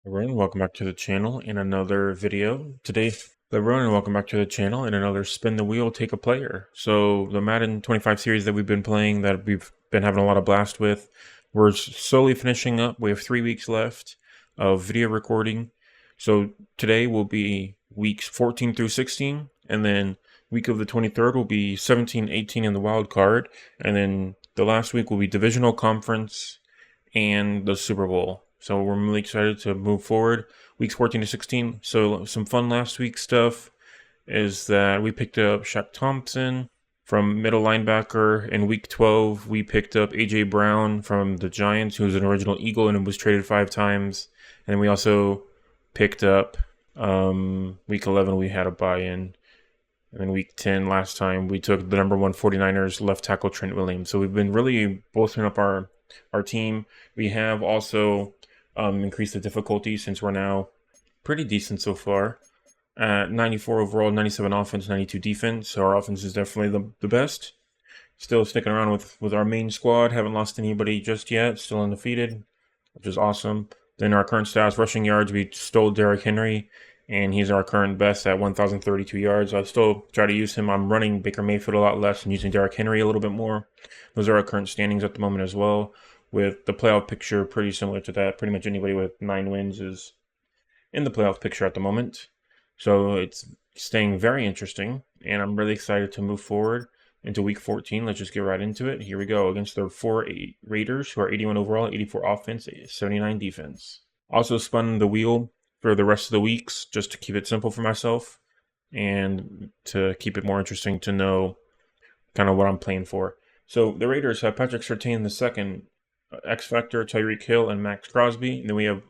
Everyone, welcome back to the channel in another video. Welcome back to the channel in another spin the wheel, take a player. So the Madden 25 series that we've been playing, that we've been having a lot of blast with, we're slowly finishing up. We have 3 weeks left of video recording. So today will be weeks 14 through 16, and then week of the 23rd will be 17, 18 in the wild card, and then the last week will be divisional conference and the Super Bowl. So we're really excited to move forward. Weeks 14 to 16. So some fun last week stuff is that we picked up Shaq Thompson from middle linebacker. In week 12, we picked up A.J. Brown from the Giants, who was an original Eagle and was traded 5 times. And we also picked up week 11, we had a buy-in. And then week 10, last time, we took the number 1 49ers left tackle Trent Williams. So we've been really bolstering up our team. We have also increased the difficulty since we're now pretty decent so far. 94 overall, 97 offense, 92 defense. So our offense is definitely the best. Still sticking around with our main squad. Haven't lost anybody just yet. Still undefeated, which is awesome. Then our current stats, rushing yards, we stole Derrick Henry, and he's our current best at 1,032 yards. I still try to use him. I'm running Baker Mayfield a lot less and using Derrick Henry a little bit more. Those are our current standings at the moment as well, with the playoff picture pretty similar to that. Pretty much anybody with 9 wins is in the playoff picture at the moment. So it's staying very interesting, and I'm really excited to move forward into week 14. Let's just get right into it. Here we go against the 4 Raiders, who are 81 overall, 84 offense, 79 defense. Also spun the wheel for the rest of the weeks just to keep it simple for myself and to keep it more interesting to know kind of what I'm playing for. So the Raiders have Patrick Surtain II, X Factor, Tyreek Hill, and Max Crosby. And then we have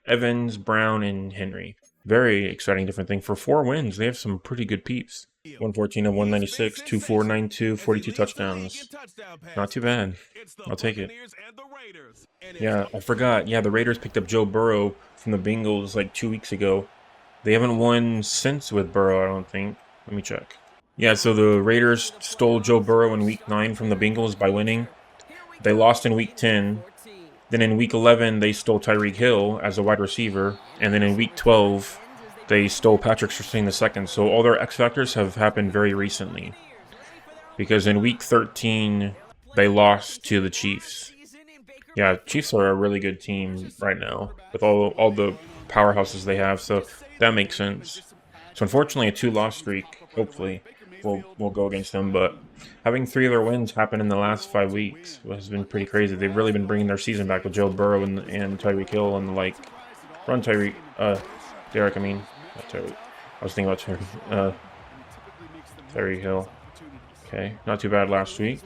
Evans, Brown, and Henry. Very exciting different thing. For 4 wins, they have some pretty good peeps. 114 of 196, 2492, 42 touchdowns. Not too bad. I'll take it. Yeah, I forgot. Yeah, the Raiders picked up Joe Burrow from the Bengals like 2 weeks ago. They haven't won since with Burrow, I don't think. Let me check. Yeah, so the Raiders stole Joe Burrow in week 9 from the Bengals by winning. They lost in week 10. Then in week 11, they stole Tyreek Hill as a wide receiver. And then in week 12, they stole Patrick Surtain II. So all their X Factors have happened very recently. Because in week 13, they lost to the Chiefs. Yeah, Chiefs are a really good team right now with all the powerhouses they have. So that makes sense. So unfortunately, a 2-loss streak, hopefully, will go against them. But having 3 of their wins happen in the last 5 weeks has been pretty crazy. They've really been bringing their season back with Joe Burrow and Tyreek Hill and run Derek, I mean. Not Tyreek. I was thinking about Tyreek Hill. Okay, not too bad last week.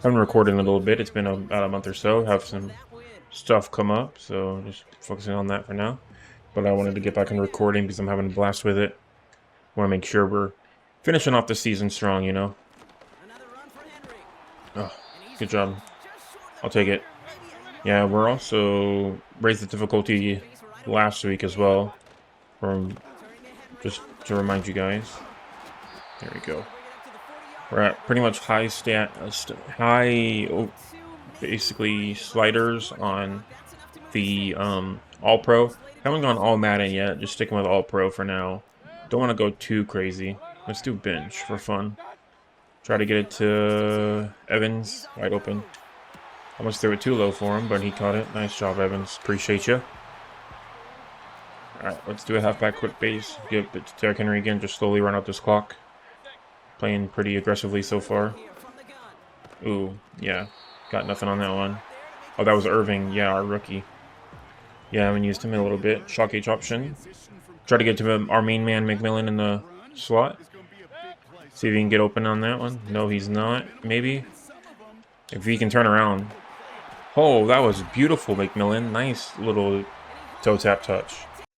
Haven't recorded in a little bit. It's been about a month or so. Have some stuff come up, so just focusing on that for now. But I wanted to get back on recording because I'm having a blast with it. Want to make sure we're finishing off the season strong, you know. Oh, good job. I'll take it. Yeah, we're also raised the difficulty last week as well. From just to remind you guys. There we go. We're at pretty much basically sliders on the All-Pro. Haven't gone All Madden yet. Just sticking with All-Pro for now. Don't want to go too crazy. Let's do bench for fun. Try to get it to Evans, wide open. Almost threw it too low for him, but he caught it. Nice job, Evans. Appreciate you. Alright, let's do a halfback quick base. Give it to Derrick Henry again. Just slowly run out this clock. Playing pretty aggressively so far. Ooh, yeah. Got nothing on that one. Oh, that was Irving. Yeah, our rookie. Yeah, I haven't used him in a little bit. Shock H option. Try to get to our main man, McMillan, in the slot. See if he can get open on that one. No, he's not. Maybe. If he can turn around. Oh, that was beautiful, McMillan. Nice little toe tap touch.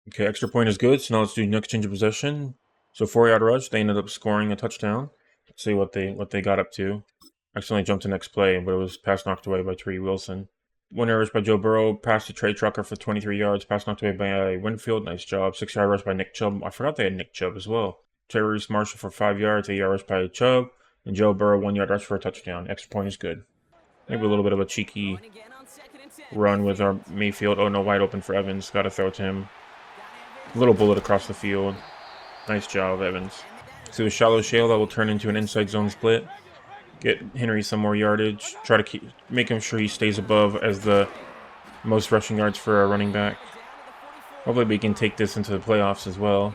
Okay, extra point is good. So now let's do next change of possession. So 4-yard rush. They ended up scoring a touchdown. Let's see what they got up to. Accidentally jumped to next play, but it was pass knocked away by Trey Wilson. 1-yard rush by Joe Burrow. Pass to Trey Trucker for 23 yards. Pass knocked away by Winfield. Nice job. 6-yard rush by Nick Chubb. I forgot they had Nick Chubb as well. Terry Marshall for 5 yards. 8-yard rush by Chubb. And Joe Burrow, 1-yard rush for a touchdown. Extra point is good. Maybe a little bit of a cheeky run with our Mayfield. Oh no, wide open for Evans. Got to throw it to him. Little bullet across the field. Nice job, Evans. So a shallow shale that will turn into an inside zone split. Get Henry some more yardage. Try to make him sure he stays above as the most rushing yards for our running back. Hopefully we can take this into the playoffs as well.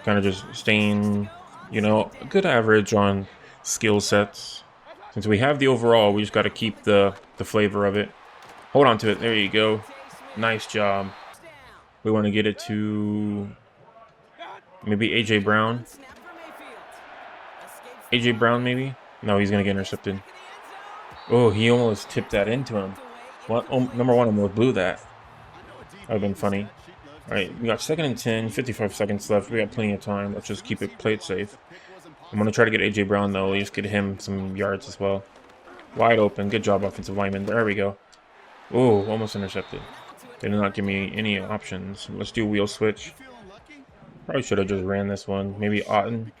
Kind of just staying, you know, a good average on skill sets. Since we have the overall, we just got to keep the flavor of it. Hold on to it. There you go. Nice job. We want to get it to maybe A.J. Brown. A.J. Brown, maybe? No, he's going to get intercepted. Oh, he almost tipped that into him. What? Oh, number one almost blew that. That would have been funny. All right, we got 2nd and 10, 55 seconds left. We got plenty of time. Let's just play it safe. I'm going to try to get A.J. Brown, though. At least get him some yards as well. Wide open. Good job, offensive lineman. There we go. Oh, almost intercepted. They did not give me any options. Let's do wheel switch. Probably should have just ran this one. Maybe Otten.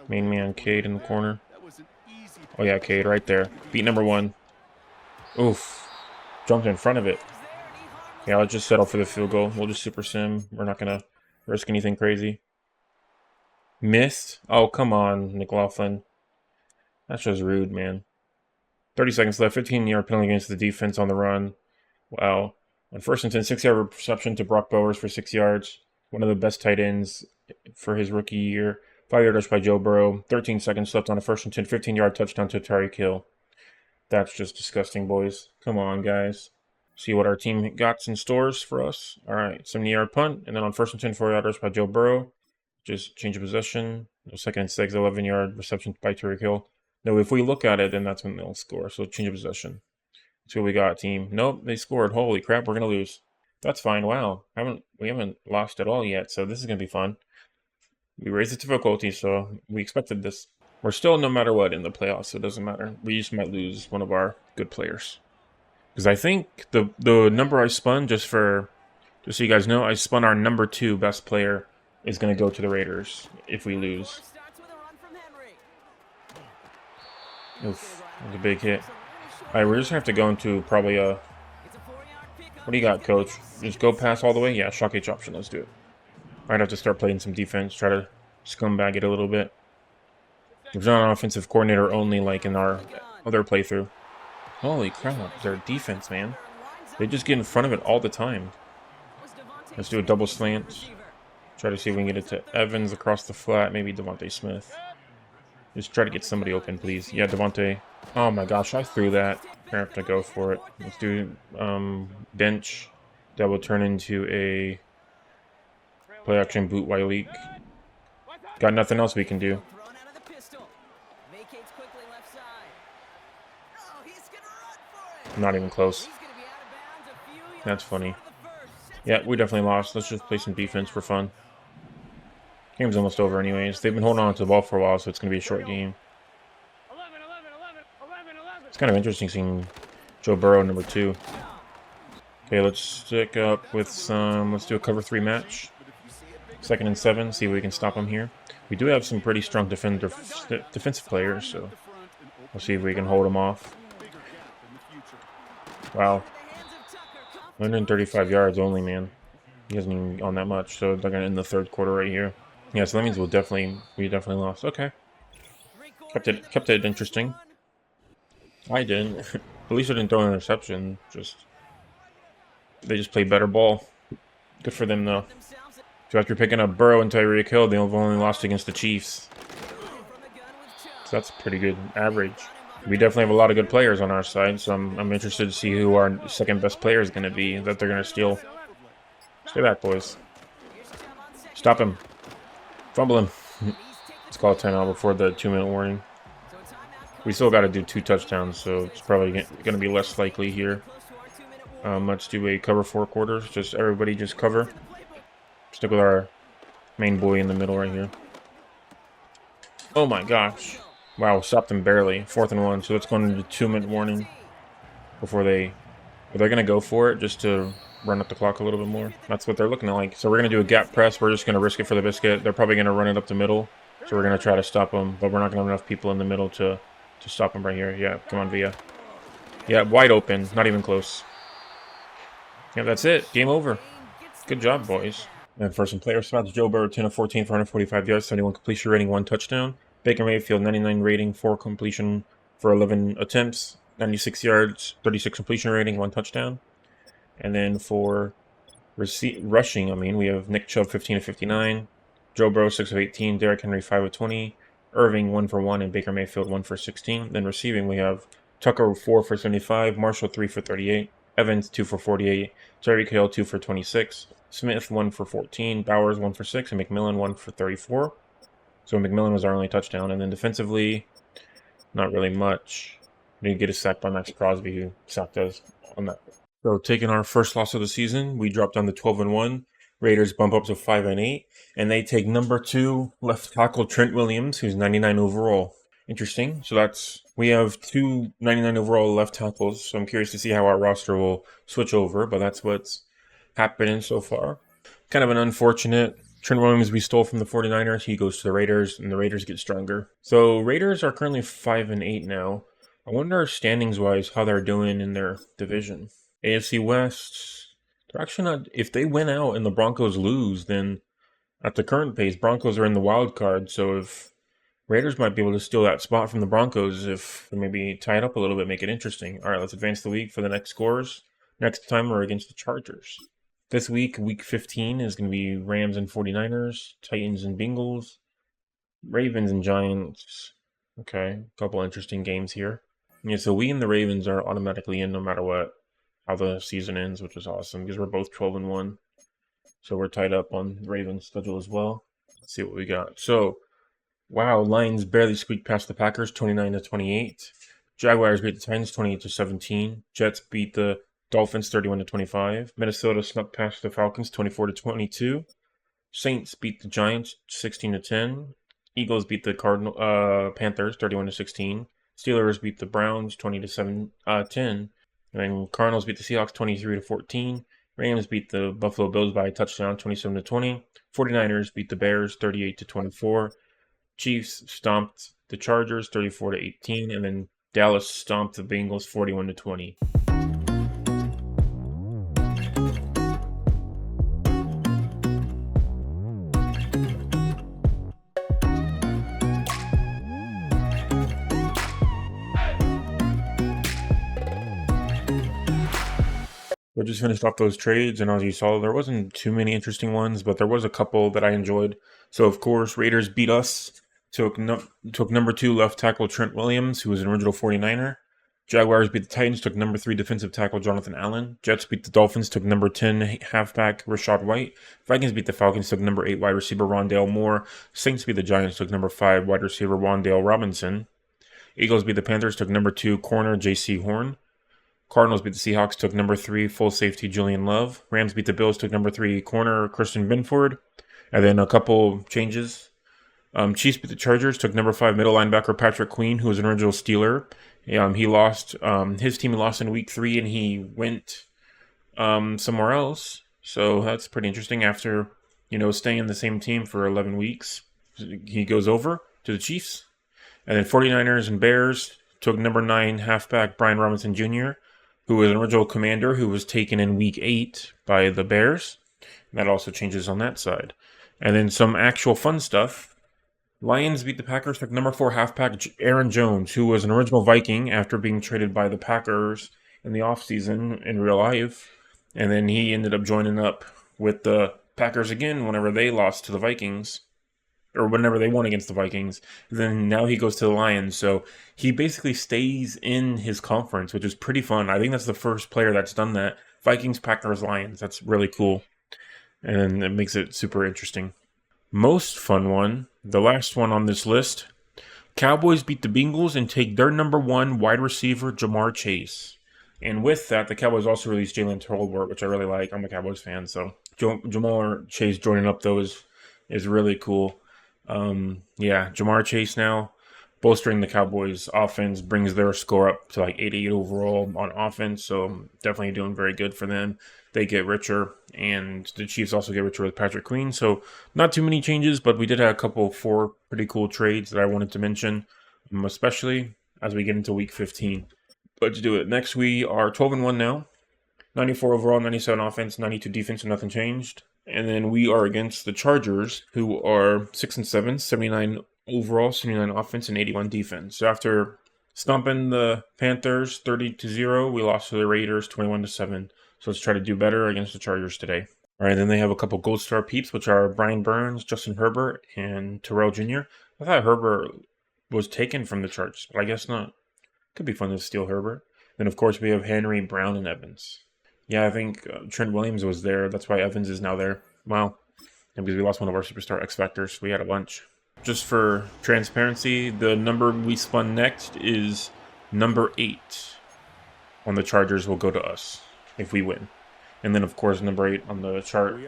Main man Cade in the corner. Oh yeah, Cade right there. Beat number one. Oof. Jumped in front of it. Yeah, let's just settle for the field goal. We'll just super sim. We're not going to risk anything crazy. Missed? Oh, come on, McLaughlin. That's just rude, man. 30 seconds left. 15-yard penalty against the defense on the run. Wow. On 1st and 10, 6-yard reception to Brock Bowers for 6 yards. One of the best tight ends for his rookie year. 5-yard rush by Joe Burrow. 13 seconds left on a 1st and 10. 15-yard touchdown to Tyreek Hill. That's just disgusting, boys. Come on, guys. See what our team got in stores for us. All right, 70-yard punt. And then on 1st and 10, 4-yard rush by Joe Burrow. Just change of possession. 2nd and 6, 11-yard reception by Tyreek Hill. No, if we look at it, then that's when they'll score. So change of possession. That's what we got, team. Nope, they scored. Holy crap, we're going to lose. That's fine. Wow. We haven't lost at all yet, so this is going to be fun. We raised the difficulty, so we expected this. We're still no matter what in the playoffs, so it doesn't matter. We just might lose one of our good players. Because I think the number I spun, just so you guys know, I spun our number 2 best player is going to go to the Raiders if we lose. Oof, that was a big hit. All right, we're just going to have to go into probably a... What do you got, coach? Just go pass all the way? Yeah, shock H option. Let's do it. Might have to start playing some defense, try to scumbag it a little bit. There's not an offensive coordinator only like in our other playthrough. Holy crap, their defense, man. They just get in front of it all the time. Let's do a double slant. Try to see if we can get it to Evans across the flat. Maybe Devontae Smith. Just try to get somebody open, please. Yeah, Devontae. Oh my gosh, I threw that. I have to go for it. Let's do bench. That will turn into a play action boot while leak. Got nothing else we can do. Not even close. That's funny. Yeah, we definitely lost. Let's just play some defense for fun. Game's almost over anyways. They've been holding on to the ball for a while, so it's going to be a short game. It's kind of interesting seeing Joe Burrow number 2. Okay, let's stick up with some... Let's do a cover 3 match. 2nd and 7. See if we can stop them here. We do have some pretty strong defensive players, so we'll see if we can hold them off. Wow. 135 yards only, man. He hasn't even on that much, so they're going to end the 3rd quarter right here. Yeah, so that means we definitely lost. Okay. Kept it interesting. I didn't. At least I didn't throw an interception. They just played better ball. Good for them, though. So after picking up Burrow and Tyreek Hill, they've only lost against the Chiefs. So that's pretty good average. We definitely have a lot of good players on our side, so I'm interested to see who our 2nd best player is going to be that they're going to steal. Stay back, boys. Stop him. Fumble him. Let's call a timeout before the 2-minute warning. We still got to do 2 touchdowns, so it's probably going to be less likely here. Let's do a cover 4 quarters. Just everybody just cover. Stick with our main boy in the middle right here. Oh my gosh. Wow, stopped them barely. 4th and 1, so let's go into the 2-minute warning before they're going to go for it just to run up the clock a little bit more. That's what they're looking like. So we're going to do a gap press. We're just going to risk it for the biscuit. They're probably going to run it up the middle, so we're going to try to stop them, but we're not going to have enough people in the middle to stop them right here. Yeah, come on, Villa. Yeah, wide open. Not even close. Yeah, that's it. Game over. Good job, boys. And for some player spots, Joe Burrow, 10 of 14 for 145 yards, 71 completion rating, 1 touchdown. Baker Mayfield, 99 rating, 4 completion for 11 attempts, 96 yards, 36 completion rating, 1 touchdown. And then for rushing, we have Nick Chubb, 15 of 59, Joe Burrow, 6 of 18, Derrick Henry, 5 of 20, Irving, 1 for 1, and Baker Mayfield, 1 for 16. Then receiving, we have Tucker, 4 for 75, Marshall, 3 for 38, Evans, 2 for 48, Tyreek Hill, 2 for 26, Smith, 1 for 14, Bowers, 1 for 6, and McMillan, 1 for 34. So McMillan was our only touchdown. And then defensively, not really much. We did get a sack by Max Crosby, who sacked us on that. So taking our first loss of the season, we dropped down to 12-1. Raiders bump up to 5-8, and they take number 2 left tackle Trent Williams, who's 99 overall. Interesting. So we have 2 99 overall left tackles. So I'm curious to see how our roster will switch over, but that's what's happening so far. Kind of an unfortunate. Trent Williams we stole from the 49ers. He goes to the Raiders, and the Raiders get stronger. So Raiders are currently 5-8 now. I wonder standings-wise how they're doing in their division. AFC West, they're actually not. If they win out and the Broncos lose, then at the current pace, Broncos are in the wild card. So if Raiders might be able to steal that spot from the Broncos, if they maybe tie it up a little bit, make it interesting. All right, let's advance the week for the next scores. Next time we're against the Chargers. This week, week 15, is going to be Rams and 49ers, Titans and Bengals, Ravens and Giants. Okay, a couple interesting games here. Yeah, so we and the Ravens are automatically in no matter what, how the season ends, which is awesome because we're both 12-1. So we're tied up on the Ravens schedule as well. Let's see what we got. So, wow, Lions barely squeaked past the Packers, 29-28. Jaguars beat the Titans, 28-17. Jets beat the Dolphins, 31-25. Minnesota snuck past the Falcons, 24-22. Saints beat the Giants, 16-10. Eagles beat the Panthers, 31-16. Steelers beat the Browns, 20-10. And then Cardinals beat the Seahawks, 23-14. Rams beat the Buffalo Bills by a touchdown, 27-20. 49ers beat the Bears, 38-24. Chiefs stomped the Chargers, 34-18. And then Dallas stomped the Bengals, 41-20. We just finished off those trades, and as you saw, there wasn't too many interesting ones, but there was a couple that I enjoyed. So, of course, Raiders beat us, took number 2 left tackle Trent Williams, who was an original 49er. Jaguars beat the Titans, took number 3 defensive tackle Jonathan Allen. Jets beat the Dolphins, took number 10 halfback Rashad White. Vikings beat the Falcons, took number 8 wide receiver Rondale Moore. Saints beat the Giants, took number 5 wide receiver Wan'Dale Robinson. Eagles beat the Panthers, took number 2 corner J.C. Horn. Cardinals beat the Seahawks, took number 3 full safety Julian Love. Rams beat the Bills, took number 3 corner Christian Benford. And then a couple changes. Chiefs beat the Chargers, took number 5 middle linebacker Patrick Queen, who was an original Steeler. He lost. His team lost in week 3, and he went somewhere else. So that's pretty interesting. After staying in the same team for 11 weeks, he goes over to the Chiefs. And then 49ers and Bears took number 9 halfback Brian Robinson Jr., who was an original commander who was taken in week 8 by the Bears. And that also changes on that side. And then some actual fun stuff. Lions beat the Packers, took number 4 halfback Aaron Jones, who was an original Viking after being traded by the Packers in the offseason in real life. And then he ended up joining up with the Packers again whenever they lost to the Vikings. Or whenever they won against the Vikings. Then now he goes to the Lions. So he basically stays in his conference, which is pretty fun. I think that's the first player that's done that. Vikings, Packers, Lions. That's really cool. And it makes it super interesting. Most fun one, the last one on this list. Cowboys beat the Bengals and take their number 1 wide receiver, Jamar Chase. And with that, the Cowboys also released Jalen Tolbert, which I really like. I'm a Cowboys fan, so Jamar Chase joining up, though, is really cool. Jamar Chase now bolstering the Cowboys offense, brings their score up to like 88 overall on offense. So definitely doing very good for them. They get richer, and the Chiefs also get richer with Patrick Queen. So not too many changes, but we did have a 4 pretty cool trades that I wanted to mention, especially as we get into week 15. Let's do it. Next, we are 12-1 now. 94 overall, 97 offense, 92 defense, and nothing changed. And then we are against the Chargers, who are 6-7, 79 overall, 79 offense, and 81 defense. So after stomping the Panthers 30-0, we lost to the Raiders 21-7. So let's try to do better against the Chargers today. All right, then they have a couple Gold Star peeps, which are Brian Burns, Justin Herbert, and Terrell Jr. I thought Herbert was taken from the Chargers, but I guess not. Could be fun to steal Herbert. Then, of course, we have Henry, Brown, and Evans. Yeah, I think Trent Williams was there. That's why Evans is now there. Wow. And because we lost one of our superstar X Factors. We had a bunch. Just for transparency, the number we spun next is number 8 on the Chargers will go to us if we win. And then, of course, number 8 on the chart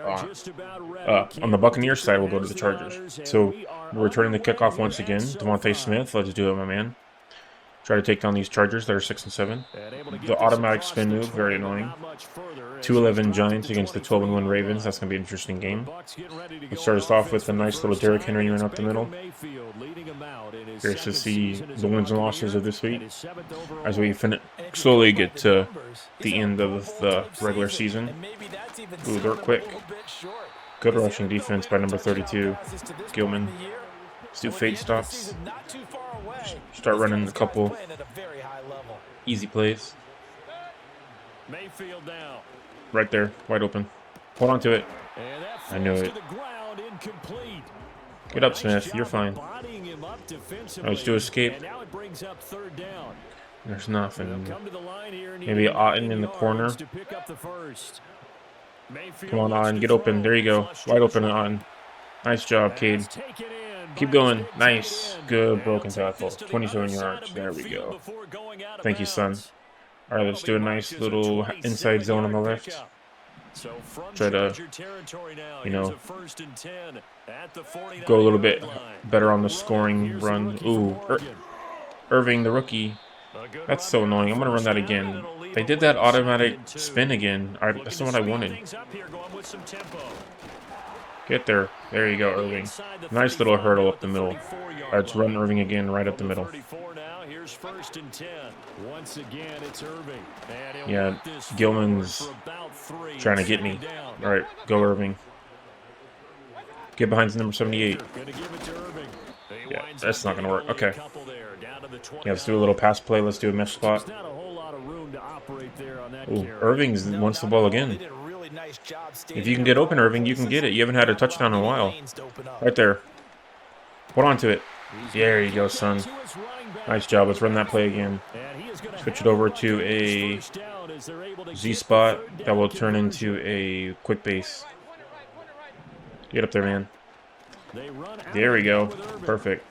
on the Buccaneers side will go to the Chargers. So we're returning the kickoff once again. Devontae Smith, let's do it, my man. Try to take down these Chargers that are 6-7. The automatic spin move, very annoying. 2-11 Giants against the 12-1 Ravens. That's going to be an interesting game. Let's start us off with a nice little Derrick Henry run up the middle. Curious to see the wins and losses of this week as we slowly get to the end of the regular season. Ooh, they're quick. Good rushing defense by number 32, Gilman. Let's do fade stops. Start running a couple easy plays. Right there, wide open. Hold on to it. I knew it. Get up, Smith. You're fine. Let's do escape. There's nothing. Maybe Otten in the corner. Come on, Otten. Get open. There you go. Wide open, Otten. Nice job, Cade. Keep going. Nice. Good broken tackle. 27 yards. There we go. Thank you, son. All right, let's do a nice little inside zone on the left. Try to, go a little bit better on the scoring run. Ooh, Irving, the rookie. That's so annoying. I'm going to run that again. They did that automatic spin again. That's not what I wanted. Get there. There you go, Irving. Nice little hurdle up the middle. Let's run Irving again right up the middle. Yeah, Gilman's trying to get me. All right, go Irving. Get behind number 78. Yeah, that's not going to work. Okay. Yeah, let's do a little pass play. Let's do a mesh spot. Ooh, Irving wants the ball again. If you can get open, Irving, you can get it. You haven't had a touchdown in a while. Right there. Hold on to it. There you go, son. Nice job. Let's run that play again. Switch it over to a Z spot that will turn into a quick base. Get up there, man. There we go. Perfect.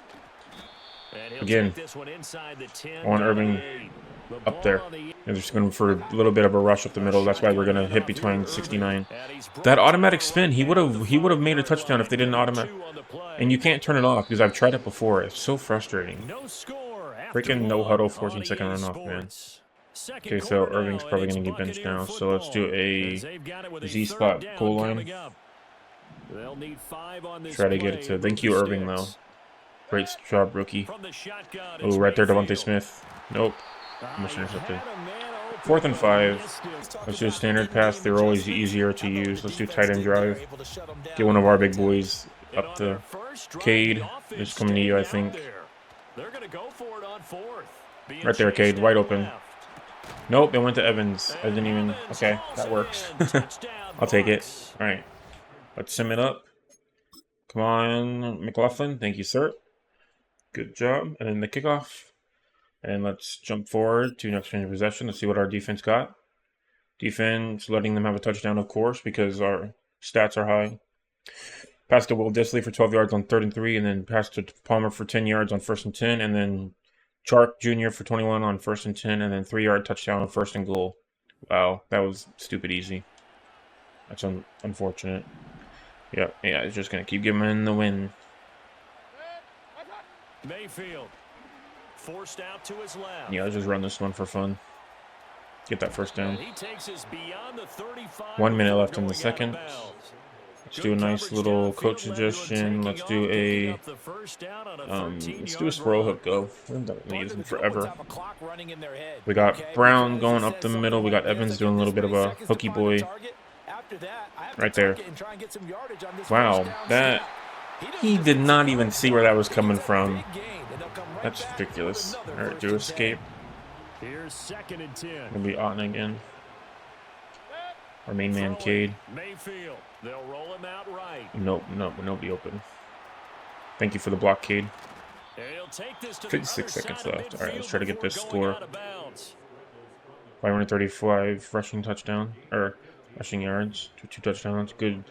Again, I want Irving up there. They're just going for a little bit of a rush up the middle. That's why we're going to hit between 69. That automatic spin, he would have made a touchdown if they didn't automatic. And you can't turn it off because I've tried it before. It's so frustrating. Freaking no huddle 14-second runoff, man. Okay, so Irving's probably going to get benched now. So let's do a Z spot goal line. Try to get it to. Thank you, Irving, though. Great job, rookie. Oh, right there, Devontae Smith. Nope. Almost intercepted. 4th and 5. Let's do a standard pass. They're always easier to use. Let's do tight end drive. Get one of our big boys up the Cade. It's coming to you, I think. Right there, Cade. Wide open. Nope, it went to Evans. I didn't even... Okay, that works. I'll take it. All right. Let's sim it up. Come on, McLaughlin. Thank you, sir. Good job. And then the kickoff. And let's jump forward to next change of possession. Let's see what our defense got. Defense, letting them have a touchdown, of course, because our stats are high. Passed to Will Dissly for 12 yards on 3rd and 3, and then passed to Palmer for 10 yards on 1st and 10, and then Chark Jr. for 21 on 1st and 10, and then 3-yard touchdown on 1st and goal. Wow, that was stupid easy. That's unfortunate. Yeah, it's just going to keep giving the win. Mayfield. Forced out to his left. Yeah, let's just run this one for fun. Get that first down. 1 minute left in the second. Let's do a nice little coach suggestion. Let's do a swirl hook go. We haven't done these in forever. We got Brown going up the middle. We got Evans doing a little bit of a hooky boy right there. Wow, that he did not even see where that was coming from. That's ridiculous. All right, do escape. Gonna be Otten again. Our main man, Cade. Nope, nobody open. Thank you for the block, Cade. 56 seconds left. All right, let's try to get this score. 535 rushing touchdown, or rushing yards, two touchdowns. Good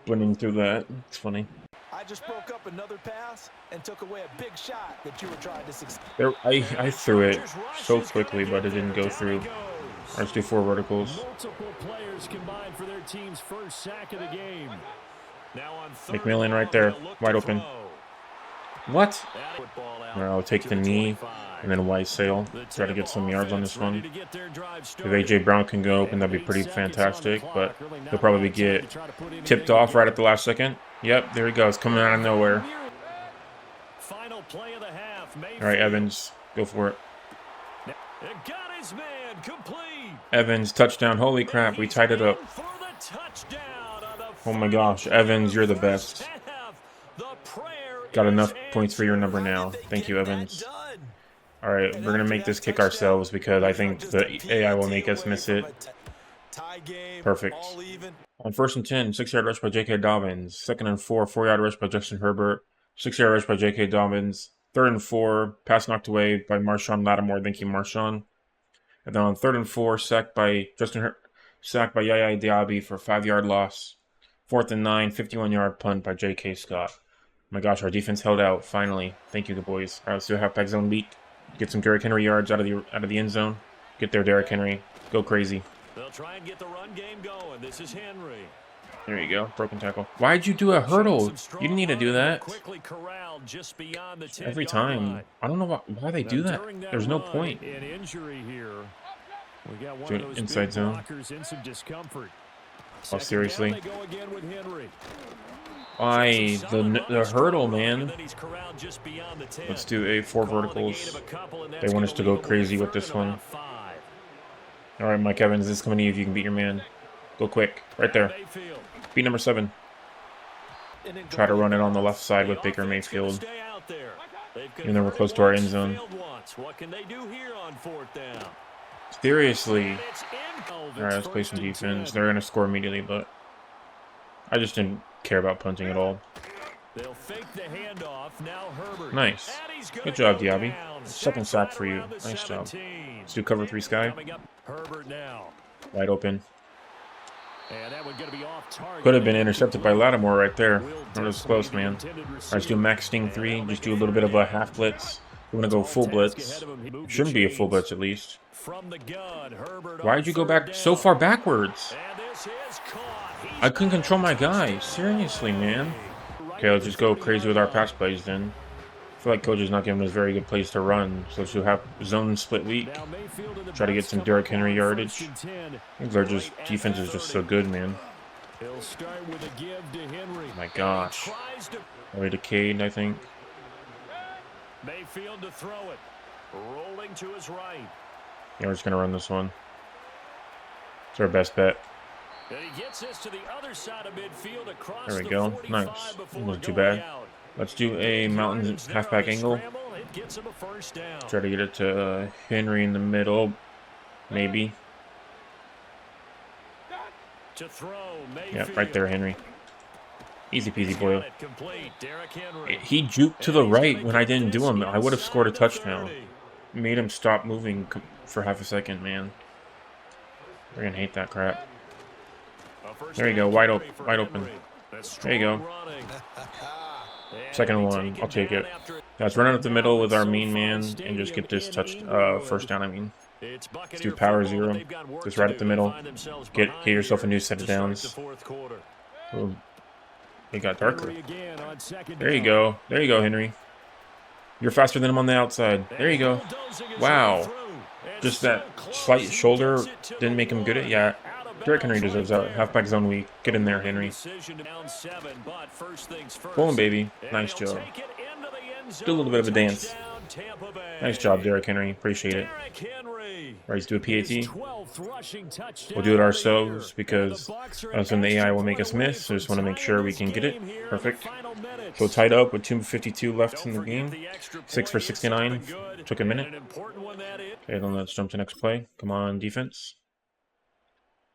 winning through that. It's funny. I just broke up another pass and took away a big shot that you were trying to succeed. I threw it so quickly, but it didn't go through. All right, let's do 4 verticals. Multiple players combined for their team's first sack of the game. McMillan right there, wide open. What? All right, I'll take the knee and then wide sail. Try to get some yards on this one. If AJ Brown can go open, that'd be pretty fantastic. But he'll probably get tipped off right at the last second. Yep, there he goes, coming out of nowhere. All right, Evans, go for it. Evans, touchdown. Holy crap, we tied it up. Oh my gosh, Evans, you're the best. Got enough points for your number now. Thank you, Evans. All right, we're going to make this kick ourselves because I think the AI will make us miss it. Perfect. On 1st and 10, 6-yard rush by J.K. Dobbins. 2nd and 4, 4-yard rush by Justin Herbert. 6-yard rush by J.K. Dobbins. 3rd and 4, pass knocked away by Marshawn Lattimore. Thank you, Marshawn. And then on 3rd and 4, sacked by Yaya Diaby for a 5-yard loss. 4th and 9, 51-yard punt by J.K. Scott. Oh my gosh, our defense held out, finally. Thank you, good boys. All right, let's do a halfback zone beat. Get some Derrick Henry yards out of the end zone. Get there, Derrick Henry. Go crazy. They'll try and get the run game going. This is Henry. There you go. Broken tackle. Why'd you do a hurdle? You didn't need to do that. Every time. I don't know why they do that. There's no point. Do an inside zone. Oh, seriously? Why? The hurdle, man. Let's do a 4 verticals. They want us to go crazy with this one. All right, Mike Evans, this is coming to you if you can beat your man. Go quick. Right there. Beat number 7. Try to run it on the left side with Baker Mayfield. Even though we're close to our end zone. Seriously. All right, let's play some defense. They're going to score immediately, but I just didn't care about punting at all. Nice. Good job, Diaby. 2nd sack for you. Nice job. Let's do cover 3 sky. Wide open. Could have been intercepted by Lattimore right there. That was close, man. All right, let's do max sting 3. Just do a little bit of a half blitz. We're going to go full blitz. Shouldn't be a full blitz at least. Why did you go back so far backwards? I couldn't control my guy. Seriously, man. Okay, let's just go crazy with our pass plays then. I feel like coach is not giving us very good plays to run, so she'll have zone split week. Try to get some Derrick Henry yardage. I think their defense is just so good, man. Oh my gosh. Way to Cade, I think. Mayfield to throw it. Rolling to his right. Yeah, we're just gonna run this one. It's our best bet. And he gets this to the other side of midfield across there we go. Nice. Wasn't too bad. Let's do a mountain halfback angle. Try to get it to Henry in the middle. Maybe. Yeah, right there, Henry. Easy peasy, boy. He juked to the right when I didn't do him. I would have scored a touchdown. Made him stop moving for half a second, man. We're gonna hate that crap. There you go, wide open. There you go. 2nd and 1, I'll take it. Let's run it up the middle with our main man and just get this first down. I mean, let's do power 0. Just right up the middle. Get yourself a new set of downs. Ooh. It got darker. There you go. There you go, Henry. You're faster than him on the outside. There you go. Wow. Just that slight shoulder didn't make him good at. Yeah. Derrick Henry deserves that. Halfback zone week. Get in there, Henry. Boom, baby. Nice job. Do a little bit of a dance. Nice job, Derrick Henry. Appreciate it. Right, let's do a PAT. We'll do it ourselves because that's when the AI will make us miss. So just want to make sure we can get it. Perfect. So tied up with 2:52 left in the game. 6 for 69. Took a minute. Okay, then let's jump to next play. Come on, defense.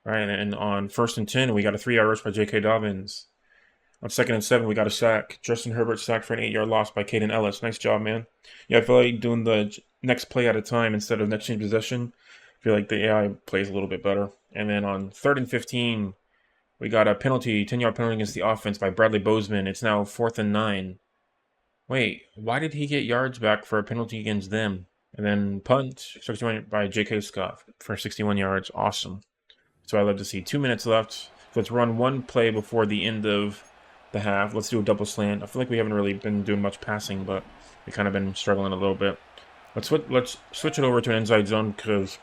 All right, and on 1st and 10, we got a 3-yard rush by J.K. Dobbins. On 2nd and 7, we got a sack. Justin Herbert sacked for an 8-yard loss by Caden Ellis. Nice job, man. Yeah, I feel like doing the next play at a time instead of next change possession. I feel like the AI plays a little bit better. And then on 3rd and 15, we got a penalty, 10-yard penalty against the offense by Bradley Bozeman. It's now 4th and 9. Wait, why did he get yards back for a penalty against them? And then punt, 61 by J.K. Scott for 61 yards. Awesome. So I love to see. 2 minutes left. So let's run one play before the end of the half. Let's do a double slant. I feel like we haven't really been doing much passing, but we kind of been struggling a little bit. Let's switch it over to an inside zone because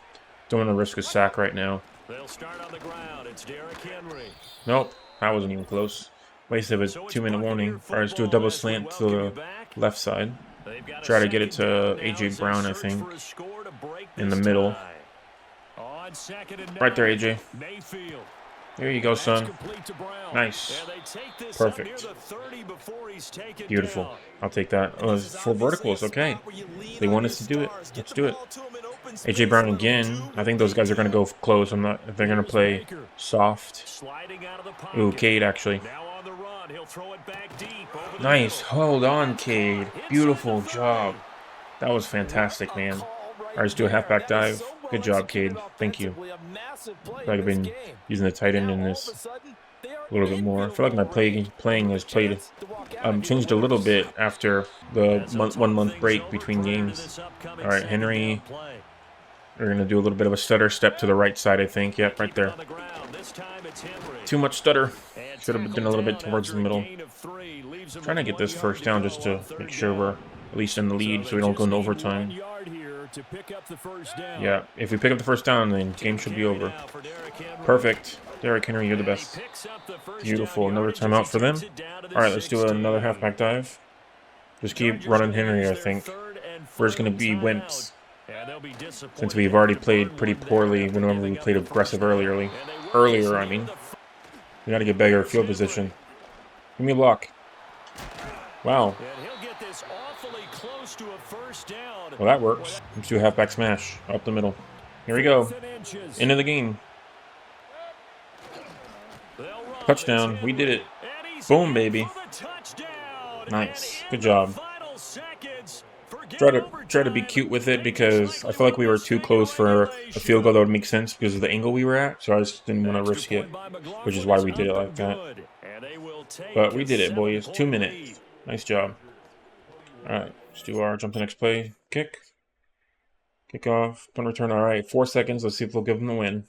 don't want to risk a sack right now. They'll start on the ground. It's Derrick Henry. Nope, that wasn't even close. Wasted a 2-minute warning. All right, let's do a double slant to the left side. Try to get it to A.J. Brown, I think, in the middle. Right there, A.J. There you go, son. Nice. Perfect. Beautiful. I'll take that. Oh, 4 verticals. Okay. They want us to do it. Let's do it. A.J. Brown again. I think those guys are going to go close. I'm not. They're going to play soft. Ooh, Cade, actually. Nice. Hold on, Cade. Beautiful job. That was fantastic, man. All right, let's do a halfback dive. Good job, Cade. Thank you. I feel like I've been using the tight end in this a little bit more. I feel like my playing has changed a little bit after the 1 month break between games. All right, Henry. We're going to do a little bit of a stutter step to the right side, I think. Yep, right there. Too much stutter. Should have been a little bit towards the middle. Trying to get this first down just to make sure we're at least in the lead so we don't go into overtime. Yeah, if we pick up the first down, then game should be over. Perfect. Derrick Henry, you're the best. Beautiful. Another timeout for them. All right, let's do another halfback dive. Just keep running Henry, I think. We're just going to be wimps. Since we've already played pretty poorly whenever we played aggressive earlier, I mean. We got to get better field position. Give me a block. Wow. Well, that works. Let's do a halfback smash up the middle. Here we go. End of the game. Touchdown. We did it. Boom, baby. Nice. Good job. Try to be cute with it because I feel like we were too close for a field goal that would make sense because of the angle we were at. So I just didn't want to risk it, which is why we did it like that. But we did it, boys. 2 minutes. Nice job. All right, let's do our jump to next play. Kick off. Punt return. All right, 4 seconds. Let's see if we'll give them the win.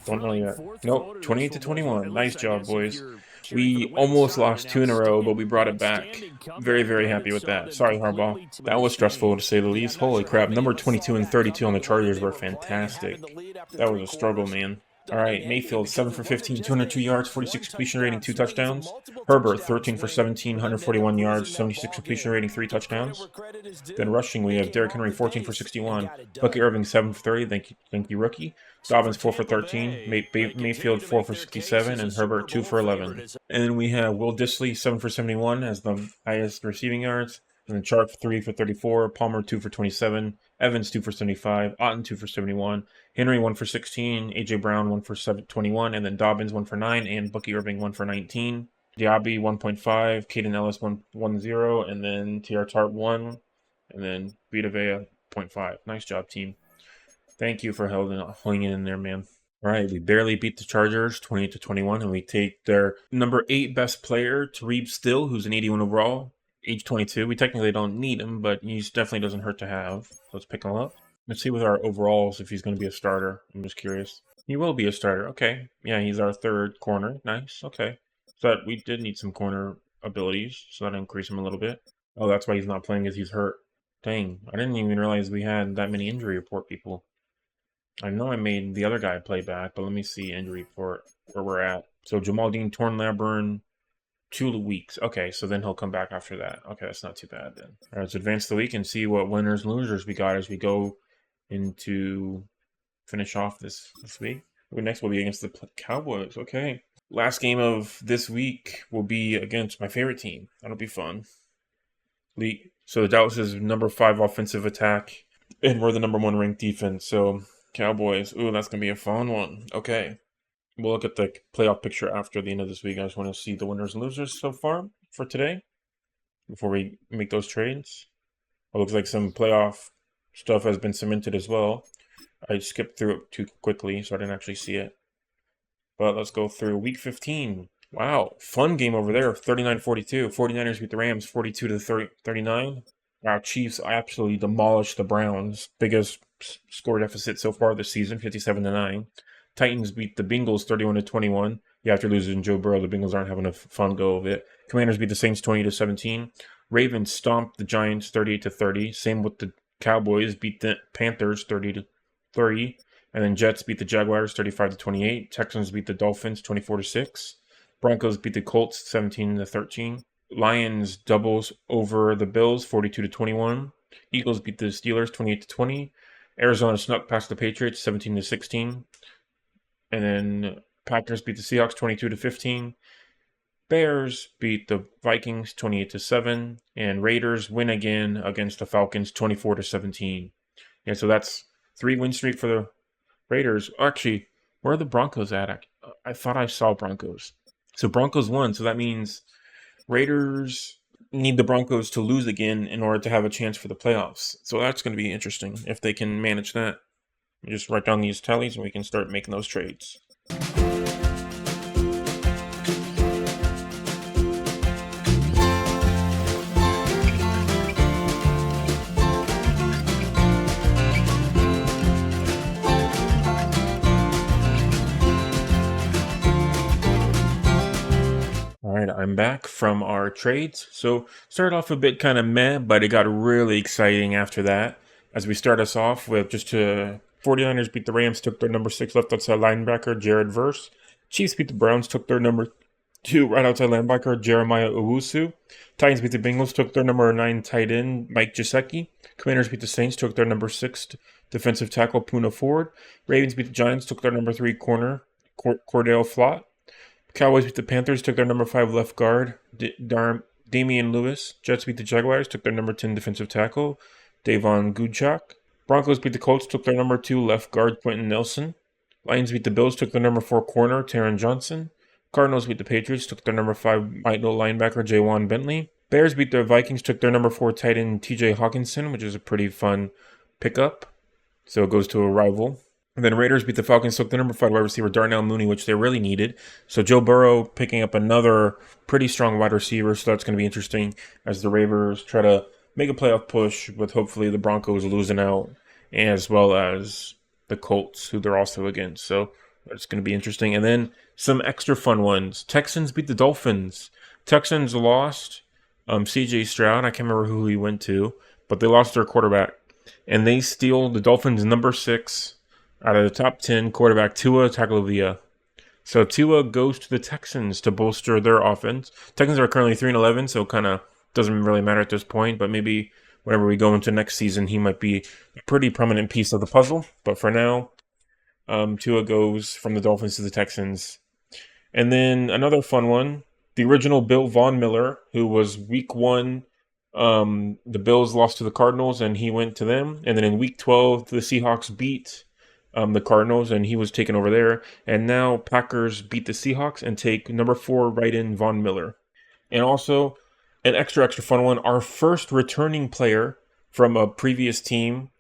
Don't know yet. Nope, 28-21. Nice job, boys. We almost lost 2 in a row, but we brought it back. Very, very happy with that. Sorry, Harbaugh. That was stressful, to say the least. Holy crap. Number 22 and 32 on the Chargers were fantastic. That was a struggle, man. All right, Mayfield, 7 for 15, 202 yards, 46 completion rating, 2 touchdowns. Herbert, 13 for 17, 141 yards, 76 completion rating, 3 touchdowns. Then rushing, we have Derrick Henry, 14 for 61. Bucky Irving, 7 for 30, thank you, rookie. Dobbins, 4 for 13. Mayfield, 4 for 67, and Herbert, 2 for 11. And then we have Will Dissly, 7 for 71, as the highest receiving yards. And then Chark, 3 for 34. Palmer, 2 for 27. Evans, 2 for 75. Otten, 2 for 71. Henry, 1 for 16. A.J. Brown, 1 for 21. And then Dobbins, 1 for 9. And Bucky Irving, 1 for 19. Diaby, 1.5. Caden Ellis, 1.0. And then T.R. Tart, 1. And then Vita Vea, 0.5. Nice job, team. Thank you for holding it in there, man. All right, we barely beat the Chargers, 28-21. And we take their number 8 best player, Tariq Still, who's an 81 overall. Age 22. We technically don't need him, but he definitely doesn't hurt to have. Let's pick him up. Let's see with our overalls if he's going to be a starter. I'm just curious. He will be a starter. Okay. Yeah, he's our 3rd corner. Nice. Okay. So we did need some corner abilities, so that'll increase him a little bit. Oh, that's why he's not playing, because he's hurt. Dang. I didn't even realize we had that many injury report people. I know I made the other guy play back, but let me see injury report where we're at. So Jamal Dean torn labrum, 2 weeks. Okay, so then he'll come back after that. Okay, that's not too bad then. All right, let's advance the week and see what winners and losers we got as we go into finish off this week. Next will be against the Cowboys. Okay. Last game of this week will be against my favorite team. That'll be fun. So the Dallas is number 5 offensive attack, and we're the number 1 ranked defense. So Cowboys, ooh, that's gonna be a fun one. Okay. We'll look at the playoff picture after the end of this week. I just want to see the winners and losers so far for today before we make those trades. It looks like some playoff stuff has been cemented as well. I skipped through it too quickly, so I didn't actually see it. But let's go through week 15. Wow, fun game over there. 39-42. 49ers beat the Rams 42-39. Wow, Chiefs absolutely demolished the Browns. Biggest score deficit so far this season, 57-9. Titans beat the Bengals 31-21. Yeah, after losing Joe Burrow, the Bengals aren't having a fun go of it. Commanders beat the Saints 20-17. Ravens stomped the Giants 38-30. Same with the Cowboys, beat the Panthers 30-30. And then Jets beat the Jaguars 35-28. Texans beat the Dolphins 24-6. Broncos beat the Colts 17-13. Lions doubles over the Bills 42-21. Eagles beat the Steelers 28-20. Arizona snuck past the Patriots 17-16. And then Packers beat the Seahawks 22-15. Bears beat the Vikings 28-7. And Raiders win again against the Falcons 24-17. Yeah, so that's 3-win streak for the Raiders. Actually, where are the Broncos at? I thought I saw Broncos. So Broncos won, so that means Raiders need the Broncos to lose again in order to have a chance for the playoffs. So that's going to be interesting if they can manage that. Just write down these tallies and we can start making those trades. Alright, I'm back from our trades. So started off a bit kind of meh, but it got really exciting after that. As we start us off with 49ers beat the Rams, took their number 6 left outside linebacker, Jared Verse. Chiefs beat the Browns, took their number 2 right outside linebacker, Jeremiah Owusu. Titans beat the Bengals, took their number 9 tight end, Mike Gesicki. Commanders beat the Saints, took their number 6 defensive tackle, Puna Ford. Ravens beat the Giants, took their number 3 corner, Cordell Flott. Cowboys beat the Panthers, took their number 5 left guard, Damian Lewis. Jets beat the Jaguars, took their number 10 defensive tackle, Davon Gudchak. Broncos beat the Colts, took their number 2 left guard, Quentin Nelson. Lions beat the Bills, took their number 4 corner, Taron Johnson. Cardinals beat the Patriots, took their number 5 middle linebacker, Jaywan Bentley. Bears beat the Vikings, took their number 4 tight end, TJ Hawkinson, which is a pretty fun pickup. So it goes to a rival. And then Raiders beat the Falcons, took the number 5 wide receiver, Darnell Mooney, which they really needed. So Joe Burrow picking up another pretty strong wide receiver, so that's going to be interesting as the Raiders try to make a playoff push with hopefully the Broncos losing out, as well as the Colts, who they're also against. So it's going to be interesting. And then some extra fun ones. Texans beat the Dolphins. Texans lost C.J. Stroud. I can't remember who he went to, but they lost their quarterback. And they steal the Dolphins' number 6 out of the top 10 quarterback, Tua Tagovailoa. So Tua goes to the Texans to bolster their offense. Texans are currently 3-11, so kind of doesn't really matter at this point, but maybe whenever we go into next season, he might be a pretty prominent piece of the puzzle. But for now, Tua goes from the Dolphins to the Texans. And then another fun one, the original Bill Von Miller, who was week 1, the Bills lost to the Cardinals, and he went to them. And then in week 12, the Seahawks beat the Cardinals, and he was taken over there. And now Packers beat the Seahawks and take number 4 right in Von Miller. And also, an extra fun one, our first returning player from a previous team.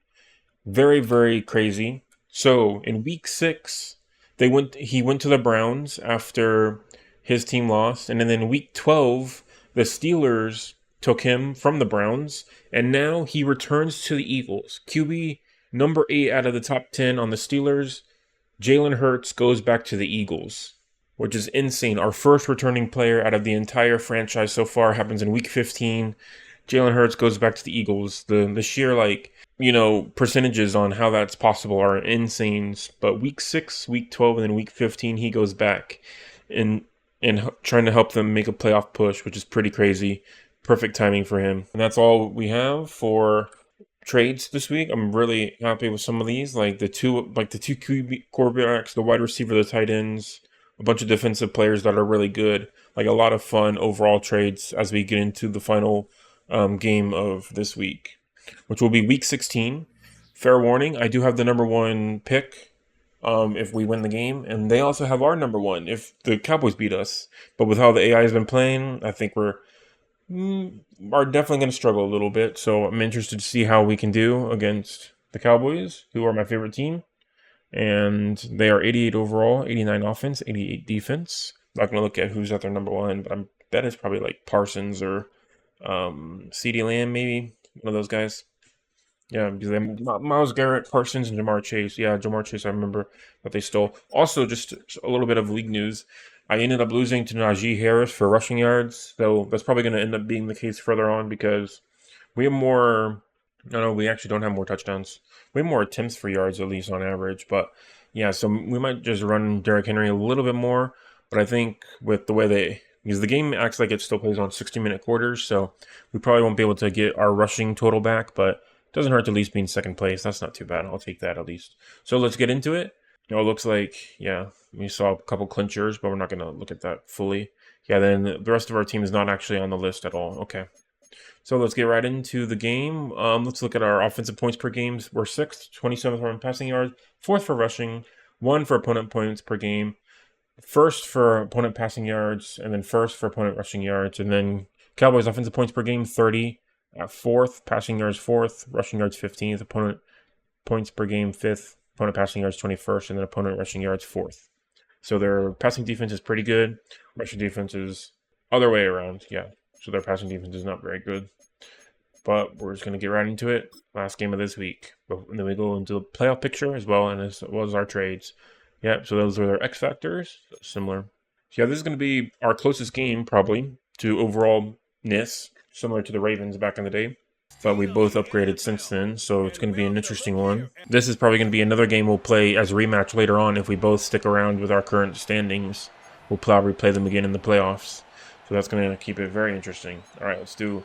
Very, very crazy. So in week 6, he went to the Browns after his team lost. And then in week 12, the Steelers took him from the Browns. And now he returns to the Eagles. QB number 8 out of the top 10 on the Steelers. Jalen Hurts goes back to the Eagles, which is insane. Our first returning player out of the entire franchise so far happens in week 15. Jalen Hurts goes back to the Eagles. The sheer percentages on how that's possible are insane. But week 6, week 12, and then week 15, he goes back and trying to help them make a playoff push, which is pretty crazy. Perfect timing for him. And that's all we have for trades this week. I'm really happy with some of these, like the two QB quarterbacks, the wide receiver, the tight ends, a bunch of defensive players that are really good. Like a lot of fun overall trades as we get into the final game of this week, which will be week 16. Fair warning, I do have the number 1 pick if we win the game, and they also have our number 1 if the Cowboys beat us. But with how the AI has been playing, I think we're definitely going to struggle a little bit. So I'm interested to see how we can do against the Cowboys, who are my favorite team. And they are 88 overall, 89 offense, 88 defense. I'm not going to look at who's at their number 1, but I bet it's probably like Parsons or CeeDee Lamb, maybe one of those guys. Yeah, because they have Myles Garrett, Parsons, and Jamar Chase. Yeah, Jamar Chase, I remember that they stole. Also, just a little bit of league news. I ended up losing to Najee Harris for rushing yards, so that's probably going to end up being the case further on because we have more. No, we actually don't have more touchdowns. We have more attempts for yards, at least on average. But yeah, so we might just run Derrick Henry a little bit more. But I think with the way because the game acts like it still plays on 60-minute quarters, so we probably won't be able to get our rushing total back. But it doesn't hurt to at least be in second place. That's not too bad. I'll take that at least. So let's get into it. It looks like, yeah, we saw a couple clinchers, but we're not going to look at that fully. Yeah, then the rest of our team is not actually on the list at all. Okay. So let's get right into the game. Let's look at our offensive points per game. We're 6th, 27th for passing yards, 4th for rushing, 1 for opponent points per game, 1st for opponent passing yards, and then 1st for opponent rushing yards. And then Cowboys offensive points per game, 30, at 4th, passing yards 4th, rushing yards 15th, opponent points per game 5th, opponent passing yards 21st, and then opponent rushing yards 4th. So their passing defense is pretty good. Rushing defense is other way around, yeah. So their passing defense is not very good. But we're just going to get right into it. Last game of this week. And then we go into the playoff picture as well, and as well as our trades. Yep, so those are their X factors. Similar. So yeah, this is going to be our closest game, probably, to overallness, similar to the Ravens back in the day. But we both upgraded since then, so it's going to be an interesting one. This is probably going to be another game we'll play as a rematch later on if we both stick around with our current standings. We'll probably play them again in the playoffs. So that's going to keep it very interesting. All right, let's do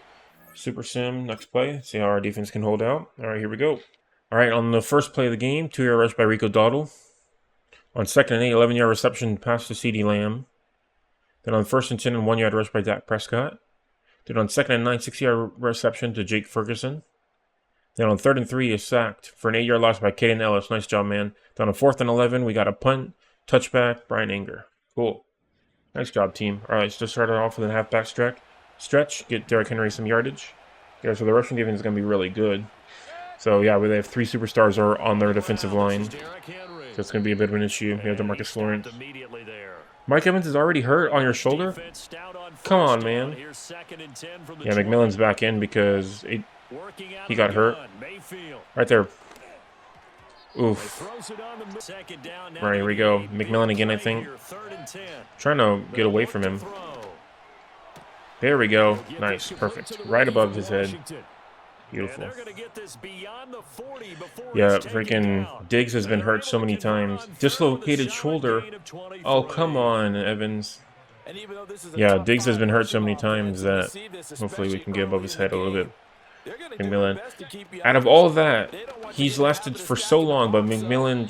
Super Sim, next play. See how our defense can hold out. All right, here we go. All right, on the first play of the game, 2-yard rush by Rico Dowdle. On 2nd and 8, 11-yard reception pass to CeeDee Lamb. Then on 1st and 10, and 1-yard rush by Dak Prescott. Then on 2nd and 9, 6-yard reception to Jake Ferguson. Then on 3rd and 3 is sacked for an 8-yard loss by Caden Ellis. Nice job, man. Then on 4th and 11, we got a punt, touchback, Brian Anger. Cool. Nice job, team. All right, let's just start it off with a halfback stretch. Get Derrick Henry some yardage. Yeah, so the rushing defense is going to be really good. So, yeah, they have 3 superstars are on their defensive line. So it's going to be a bit of an issue. You have DeMarcus Lawrence. Mike Evans is already hurt on your shoulder? Come on, man. Yeah, McMillan's back in because he got hurt. Right there. Oof. All right, here we go. McMillan again, I think. Trying to get away from him. There we go. Nice. Perfect. Right above his head. Beautiful. Yeah, freaking Diggs has been hurt so many times. Dislocated shoulder. Oh, come on, Evans. Yeah, Diggs has been hurt so many times that hopefully we can get above his head a little bit. McMillan. Out of all of that, he's lasted for so long, but McMillan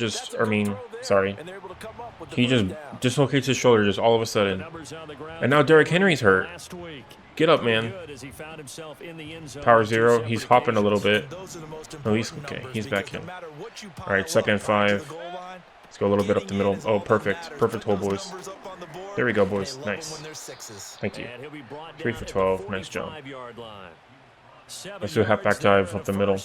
he just dislocates his shoulder just all of a sudden. And now Derrick Henry's hurt. Get up, man. Power 0. He's hopping a little bit. Oh, he's okay. He's back in. All right, 2nd and 5. Let's go a little bit up the middle. Oh, perfect. Perfect hole, boys. There we go, boys. Nice. Thank you. 3 for 12. Nice job. Let's do a halfback dive up the middle.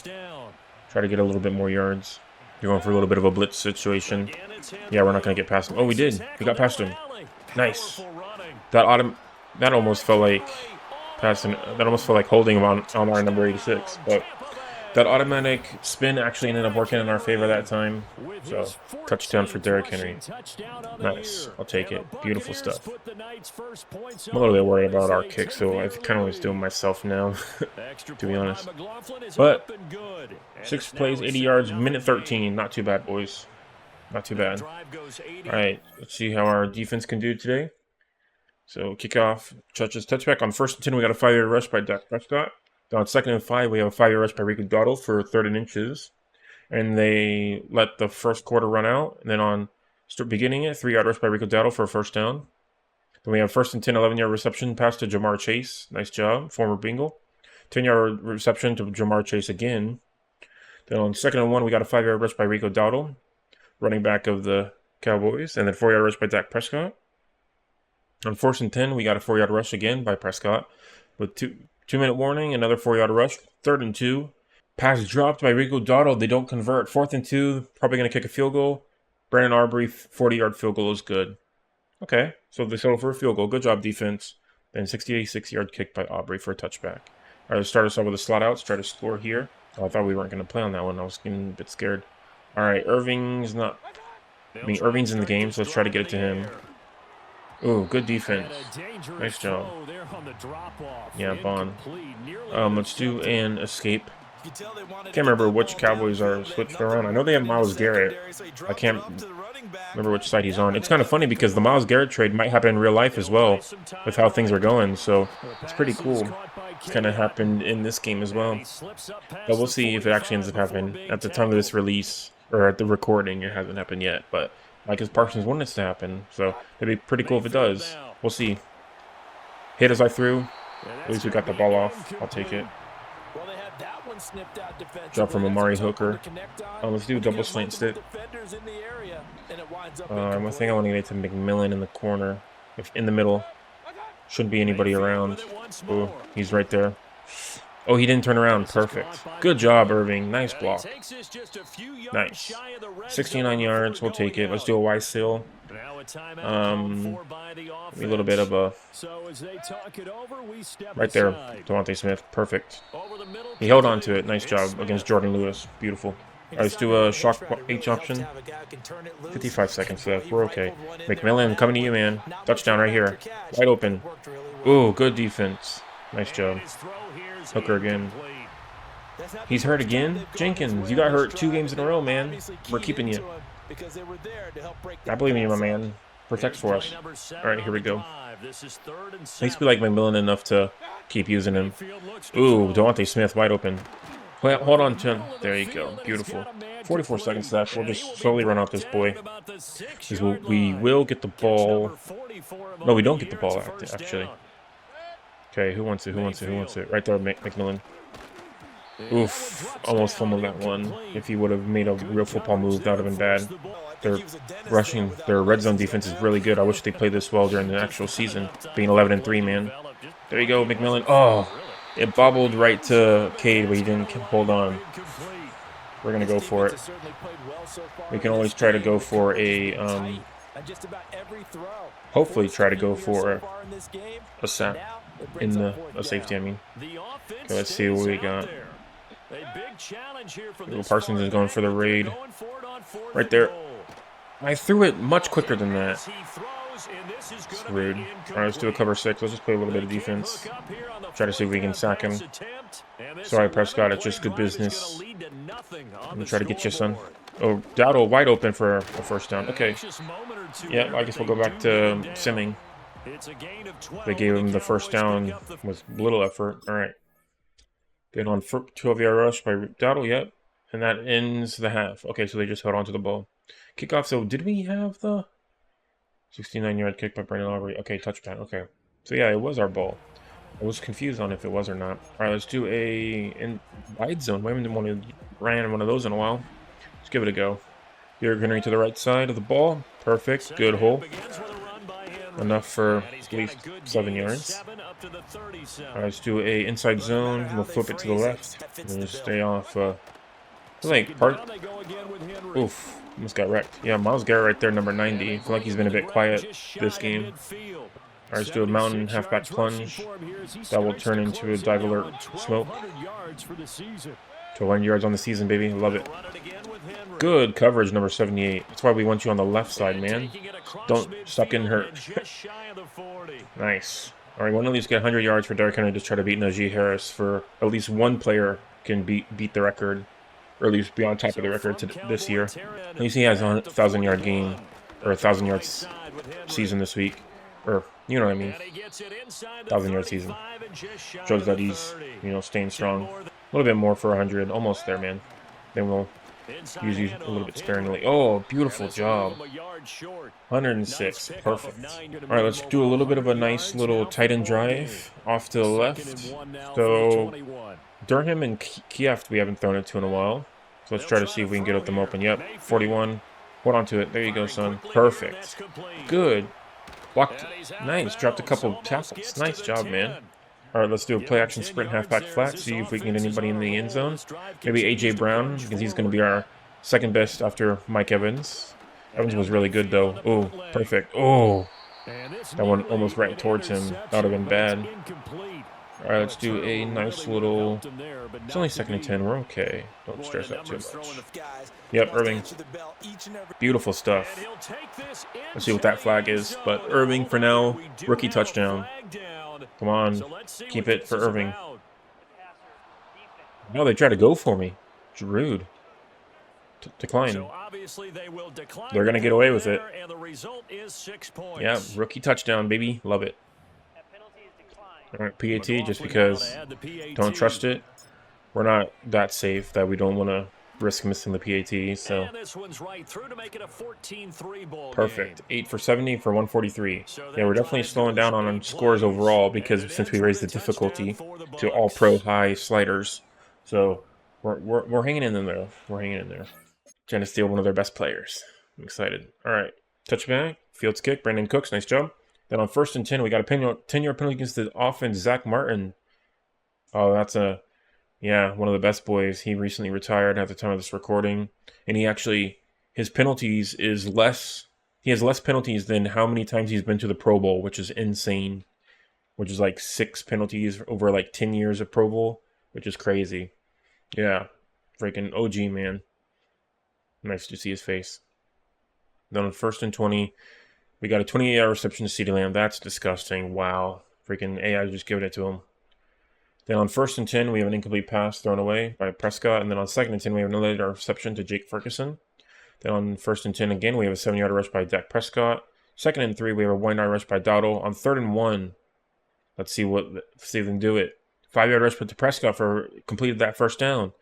Try to get a little bit more yards. You're going for a little bit of a blitz situation. Yeah, we're not going to get past him. Oh, we did. We got past him. Nice. That almost felt like passing. That almost felt like holding him on our number 86. But That automatic spin actually ended up working in our favor that time. So, touchdown for Derrick Henry. Nice. I'll take it. Beautiful stuff. I'm a little bit worried about our kick, so I kind of always do it myself now, to be honest. But 6 plays, 80 yards, minute 13. Not too bad, boys. Not too bad. All right, let's see how our defense can do today. So, kickoff, touchback. On 1st and 10, we got a 5-yard rush by Dak Prescott. On 2nd and 5, we have a 5-yard rush by Rico Dowdle for 3rd and inches. And they let the first quarter run out. And then on beginning it, 3-yard rush by Rico Dowdle for a 1st down. Then we have 1st and 10, 11-yard reception pass to Jamar Chase. Nice job, former Bengal. 10-yard reception to Jamar Chase again. Then on 2nd and 1, we got a 5-yard rush by Rico Dowdle, running back of the Cowboys. And then 4-yard rush by Dak Prescott. On 4th and 10, we got a 4-yard rush again by Prescott with 2-minute warning, another 4-yard rush. 3rd and 2. Pass dropped by Rico Dowdle. They don't convert. 4th and 2. Probably going to kick a field goal. Brandon Aubrey, 40-yard field goal is good. Okay, so they settle for a field goal. Good job, defense. Then 66-yard kick by Aubrey for a touchback. All right, let's start us off with a slot outs. Try to score here. Oh, I thought we weren't going to play on that one. I was getting a bit scared. All right, Irving's in the game, so let's try to get it to him. Ooh, good defense. Nice job. Yeah, Bond. Let's do an escape. Can't remember which Cowboys are switched around. I know they have Myles Garrett. I can't remember which side he's on. It's kind of funny because the Myles Garrett trade might happen in real life as well with how things are going. So it's pretty cool. It's kind of happened in this game as well. But we'll see if it actually ends up happening. At the time of this release, or at the recording, it hasn't happened yet. But Micah Parsons wanted it to happen. So it'd be pretty cool if it does. We'll see. Hit as I threw. At least we got the ball off. I'll take it. Drop from Amari Hooker. Let's do a double slant stick. I think I want to get it to McMillan in the corner. If in the middle. Shouldn't be anybody around. Ooh, he's right there. Oh, he didn't turn around. Perfect. Good job, Irving. Nice block. Nice. 69 yards. We'll take it. Let's do a Y seal. A little bit of a... Right there. Devontae Smith. Perfect. He held on to it. Nice job against Jordan Lewis. Beautiful. All right, let's do a shock H option. 55 seconds left. We're okay. McMillan, coming to you, man. Touchdown right here. Wide open. Ooh, good defense. Nice job. Hooker again. He's hurt again? Jenkins, you got hurt 2 games in a row, man. We're keeping you. I believe in you, my man. Protect for us. All right, here we go. Makes me like McMillan enough to keep using him. Ooh, Devontae Smith wide open. Well, hold on, Tim. There you go. Beautiful. 44 seconds left. We'll just slowly run out this boy. We will get the ball. No, we don't get the ball, actually. Okay, who wants it? Who wants it? Who wants it? Right there, McMillan. Oof. Almost fumbled that one. If he would have made a real football move, that would have been bad. Their red zone defense is really good. I wish they played this well during the actual season. Being 11-3, man. There you go, McMillan. Oh, it bobbled right to Cade, but he didn't hold on. We're going to go for it. We can always try to go for a, hopefully try to go for a sack a safety, I mean. Okay, let's see what we got. Parsons is going for the raid. Right there. I threw it much quicker than that. It's rude. All right, let's do a cover 6. Let's just play a little bit of defense. Try to see if we can sack him. Sorry, Prescott. It's just good business. I'm going to try to get you, son. Oh, Dowdle wide open for a 1st down. Okay. Yeah, I guess we'll go back to simming. They gave him the 1st down with little effort. All right. Then on 12-yard rush by Dowdle, yep. And that ends the half. Okay, so they just held on to the ball. Kickoff. So did we have the 69-yard kick by Brandon Aubrey? Okay, touchdown. Okay. So yeah, it was our ball. I was confused on if it was or not. All right, let's do a wide zone. We haven't ran one of those in a while. Let's give it a go. Here, Henry to the right side of the ball. Perfect. Good hole. Enough for at least 7 yards. All right, let's do a inside zone. We'll flip it to the left. And just stay off. Oof. Almost got wrecked. Yeah, Myles Garrett right there, number 90. I feel like he's been a bit quiet this game. All right, let's do a mountain halfback plunge. That will turn into a dive alert smoke. 200 yards on the season, baby. Love it. Good coverage, number 78. That's why we want you on the left side, man. Don't stop getting hurt. Nice. All right, we want to at least get 100 yards for Derrick Henry to try to beat Najee Harris for at least one player can beat the record, or at least be on top of the record this year. At least he has a 1,000-yard game, or a 1,000-yard season this week. Or, you know what I mean. 1,000-yard season. Shows that he's, staying strong. A little bit more for 100. Almost there, man. Then we'll use you a little bit sparingly. Oh, beautiful job. 106. Perfect. All right, let's do a little bit of a nice little tight end drive off to the left. So, Durham and Kiev, we haven't thrown it to in a while. So let's try to see if we can get them open. Yep, 41. Hold on to it. There you go, son. Perfect. Good. Blocked. Nice. Dropped a couple tackles. Nice job, man. All right, let's do a play-action sprint halfback flat. See if we can get anybody in the end zone. Maybe A.J. Brown, because he's going to be our second best after Mike Evans. Evans was really good, though. Oh, perfect. Oh, that one almost right towards him. That would have been bad. All right, let's do a nice little... It's only 2nd and 10. We're okay. Don't stress that too much. Yep, Irving. Beautiful stuff. Let's see what that flag is. But Irving, for now, rookie touchdown. Come on. Keep it for Irving. No, they try to go for me. It's rude. Decline. They're going to get away with it. Yeah, rookie touchdown, baby. Love it. All right, PAT, just because don't trust it. We're not that safe that we don't want to risk missing the PAT, so. Perfect. 8 for 70 for 143. Yeah, we're definitely slowing down on scores overall because since we raised the difficulty to all pro high sliders. So we're hanging in there. We're hanging in there. Trying to steal one of their best players. I'm excited. All right. Touchback. Fields kick. Brandon Cooks. Nice job. Then on 1st and 10, we got a 10-yard penalty against the offense. Zach Martin. Oh, that's one of the best boys. He recently retired at the time of this recording. And his penalties is less. He has less penalties than how many times he's been to the Pro Bowl, which is insane. Which is like 6 penalties over like 10 years of Pro Bowl, which is crazy. Yeah. Freaking OG, man. Nice to see his face. Then on 1st and 20, we got a 28-yard reception to CeeDee Lamb. That's disgusting. Wow. Freaking AI just giving it to him. Then on 1st and 10, we have an incomplete pass thrown away by Prescott. And then on 2nd and 10, we have another reception to Jake Ferguson. Then on 1st and 10 again, we have a 7-yard rush by Dak Prescott. 2nd and 3, we have a 1-yard rush by Dowdle. On 3rd and 1, let's see them do it. 5-yard rush to Prescott for completed that first down.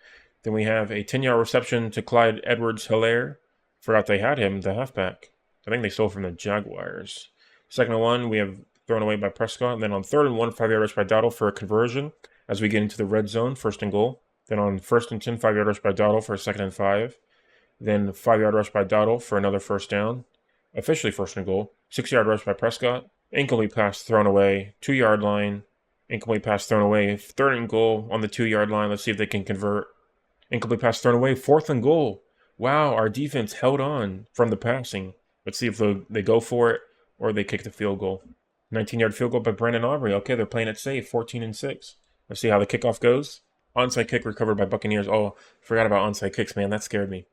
Then we have a 10-yard reception to Clyde Edwards-Helaire. Forgot they had him, the halfback. I think they stole from the Jaguars. 2nd and 1, we have thrown away by Prescott. And then on 3rd and 1, 5-yard rush by Dowdle for a conversion as we get into the red zone, 1st and goal. Then on 1st and 10, 5-yard rush by Dowdle for a 2nd and 5. Then 5-yard rush by Dowdle for another first down. Officially 1st and goal. 6-yard rush by Prescott. Incomplete pass thrown away. 2-yard line. Incomplete pass thrown away. 3rd and goal on the 2-yard line. Let's see if they can convert. Incomplete pass thrown away. 4th and goal. Wow, our defense held on from the passing. Let's see if they go for it or they kick the field goal. 19-yard field goal by Brandon Aubrey. Okay, they're playing it safe. 14-6. Let's see how the kickoff goes. Onside kick recovered by Buccaneers. Oh, forgot about onside kicks, man. That scared me.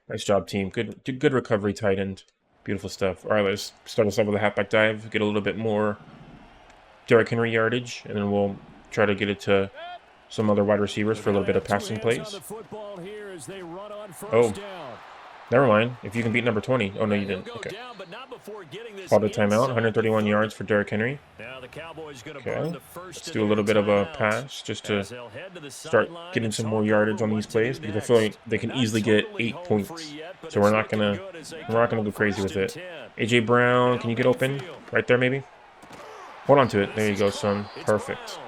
Nice job, team. Good recovery, tight end. Beautiful stuff. All right, let's start us off with a halfback dive. Get a little bit more Derrick Henry yardage, and then we'll try to get it to some other wide receivers for a little bit of passing plays. Oh, never mind. If you can beat number 20. Oh, no, you didn't. Okay. Called a timeout. 131 yards for Derrick Henry. Okay. Let's do a little bit of a pass just to start getting some more yardage on these plays because I feel like they can easily get 8 points. So we're not gonna go crazy with it. A.J. Brown, can you get open? Right there, maybe? Hold on to it. There you go, son. Perfect.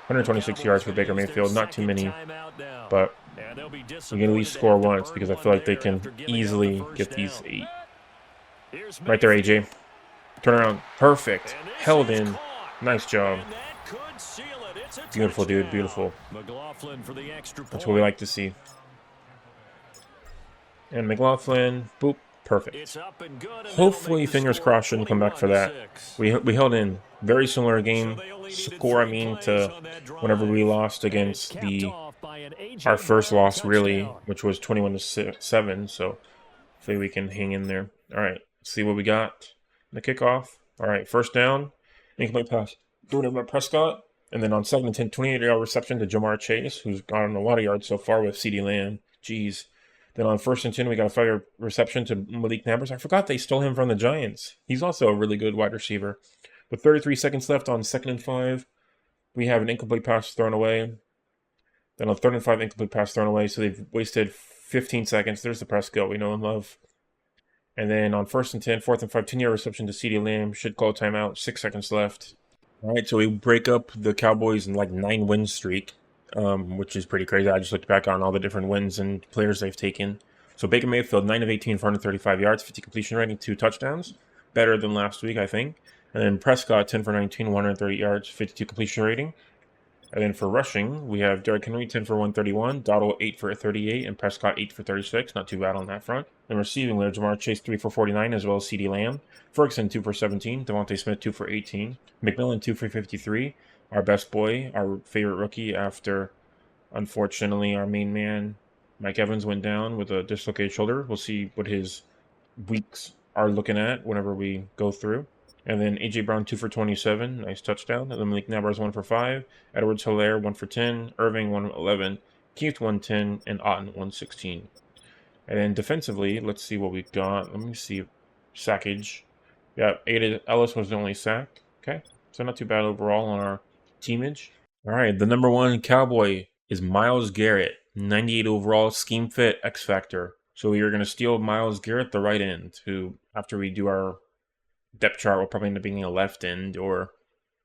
126 yards for Baker Mayfield. Not too many, but we can at least score once because I feel like they can easily get these 8. Right there, AJ. Turn around. Perfect. Held in. Nice job. Beautiful, dude. Beautiful. That's what we like to see. And McLaughlin. Boop. Perfect. Hopefully, fingers crossed, shouldn't come back for that. We held in. Very similar game score, to whenever we lost against the by an A.J. our first Brown loss, really, touchdown. which was 21-7. So hopefully we can hang in there. All right, let's see what we got. The kickoff. All right, first down. Incomplete pass. Thrown it by Prescott. And then on 2nd and 10, 28-yard reception to Jamar Chase, who's gotten a lot of yards so far with CeeDee Lamb. Jeez. Then on 1st and 10, we got a 5-yard reception to Malik Nabers. I forgot they stole him from the Giants. He's also a really good wide receiver. With 33 seconds left on 2nd and 5, we have an incomplete pass thrown away. Then on 3rd and 5, incomplete pass thrown away. So they've wasted 15 seconds. There's the Prescott we know and love. And then on 1st and 10, 4th and 5, 10-yard reception to CeeDee Lamb. Should call a timeout. 6 seconds left. All right, so we break up the Cowboys in like 9-win streak, which is pretty crazy. I just looked back on all the different wins and players they've taken. So Baker Mayfield, 9 of 18 for 135 yards, 50 completion rating, 2 touchdowns. Better than last week, I think. And then Prescott, 10 for 19, 130 yards, 52 completion rating. And then for rushing, we have Derrick Henry, 10 for 131, Dottle, 8 for 38, and Prescott, 8 for 36. Not too bad on that front. And receiving, we have Jamar Chase, 3 for 49, as well as CeeDee Lamb. Ferguson, 2 for 17. Devontae Smith, 2 for 18. McMillan, 2 for 53. Our best boy, our favorite rookie after, unfortunately, our main man, Mike Evans, went down with a dislocated shoulder. We'll see what his weeks are looking at whenever we go through. And then A.J. Brown, 2 for 27. Nice touchdown. And then Malik Nabers, 1 for 5. Edwards-Helaire, 1 for 10. Irving, 1 for 11. Keith, 110. And Otten, 116. And then defensively, let's see what we got. Let me see. Sackage. Yeah, Ada Ellis was the only sack. Okay. So not too bad overall on our teamage. All right. The number 1 Cowboy is Myles Garrett. 98 overall. Scheme fit. X Factor. So we are going to steal Myles Garrett, the right end, who, after we do our depth chart, will probably end up being a left end, or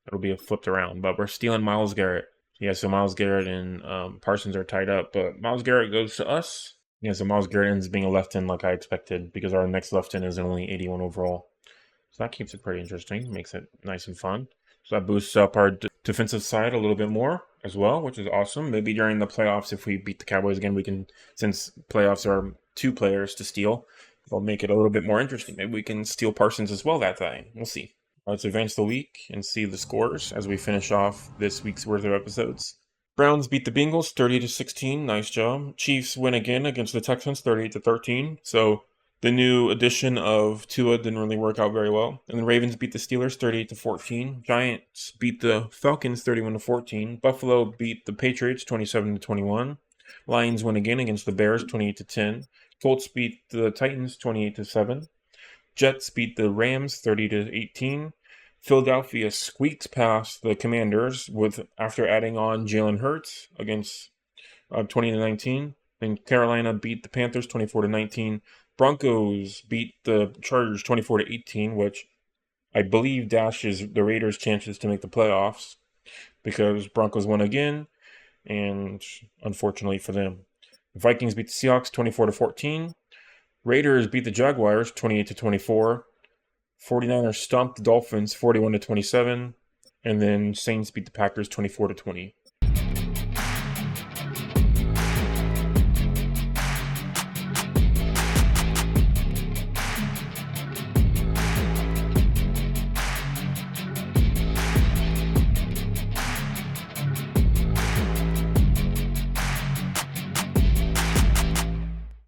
it'll be flipped around. But we're stealing Myles Garrett. Yeah, so Myles Garrett and Parsons are tied up, but Myles Garrett goes to us. Yeah, so Myles Garrett ends up being a left end like I expected, because our next left end is only 81 overall. So that keeps it pretty interesting, makes it nice and fun. So that boosts up our defensive side a little bit more as well, which is awesome. Maybe during the playoffs, if we beat the Cowboys again, we can, since playoffs are 2 players to steal, it'll make it a little bit more interesting. Maybe we can steal Parsons as well that time. We'll see. Let's advance the week and see the scores as we finish off this week's worth of episodes. Browns beat the Bengals 30-16. Nice job. Chiefs win again against the Texans 38-13. So the new addition of Tua didn't really work out very well. And the Ravens beat the Steelers 38-14. Giants beat the Falcons 31-14. Buffalo beat the Patriots 27-21. Lions win again against the Bears 28-10. Colts beat the Titans 28-7. Jets beat the Rams 30-18. Philadelphia squeaks past the Commanders after adding on Jalen Hurts against 20-19. And Carolina beat the Panthers 24-19. Broncos beat the Chargers 24-18, which I believe dashes the Raiders' chances to make the playoffs, because Broncos won again, and unfortunately for them. The Vikings beat the Seahawks 24-14. Raiders beat the Jaguars 28-24. 49ers stomped the Dolphins 41-27. And then Saints beat the Packers 24-20.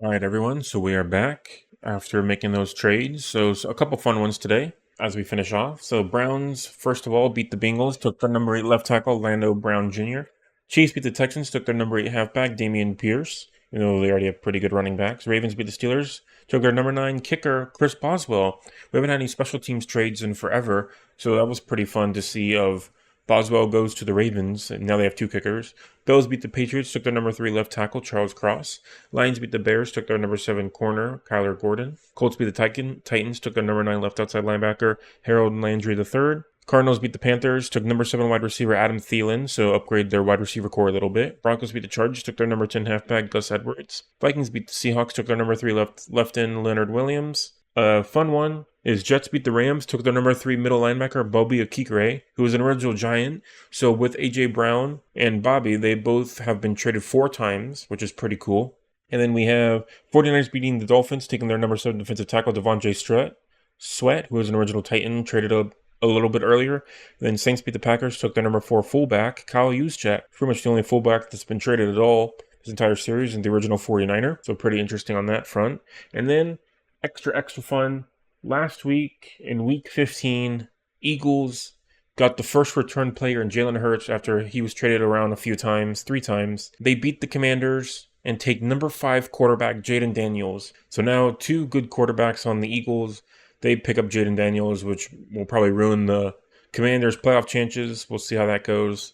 All right, everyone. So we are back after making those trades. So a couple fun ones today as we finish off. So Browns, first of all, beat the Bengals, took their number 8 left tackle, Lando Brown Jr. Chiefs beat the Texans, took their number 8 halfback, Damian Pierce. You know, they already have pretty good running backs. Ravens beat the Steelers, took their number 9 kicker, Chris Boswell. We haven't had any special teams trades in forever, so that was pretty fun to see. Of Boswell goes to the Ravens, and now they have 2 kickers. Bills beat the Patriots, took their number 3 left tackle, Charles Cross. Lions beat the Bears, took their number 7 corner, Kyler Gordon. Colts beat the Titans, took their number 9 left outside linebacker, Harold Landry III. Cardinals beat the Panthers, took number 7 wide receiver Adam Thielen, so upgrade their wide receiver core a little bit. Broncos beat the Chargers, took their number 10 halfback Gus Edwards. Vikings beat the Seahawks, took their number 3 left end Leonard Williams. Fun one is Jets beat the Rams, took their number 3 middle linebacker Bobby Akikere, who was an original Giant. So with A.J. Brown and Bobby, they both have been traded 4 times, which is pretty cool. And then we have 49ers beating the Dolphins, taking their number 7 defensive tackle Devontae Sweat, who was an original Titan, traded up a little bit earlier. Then Saints beat the Packers, took their number 4 fullback, Kyle Juszczyk, pretty much the only fullback that's been traded at all this entire series, and the original 49er. So pretty interesting on that front. And then extra fun. Last week in Week 15, Eagles got the first return player in Jalen Hurts after he was traded around a few times, 3 times. They beat the Commanders and take number 5 quarterback Jaden Daniels. So now 2 good quarterbacks on the Eagles. They pick up Jaden Daniels, which will probably ruin the Commanders' playoff chances. We'll see how that goes.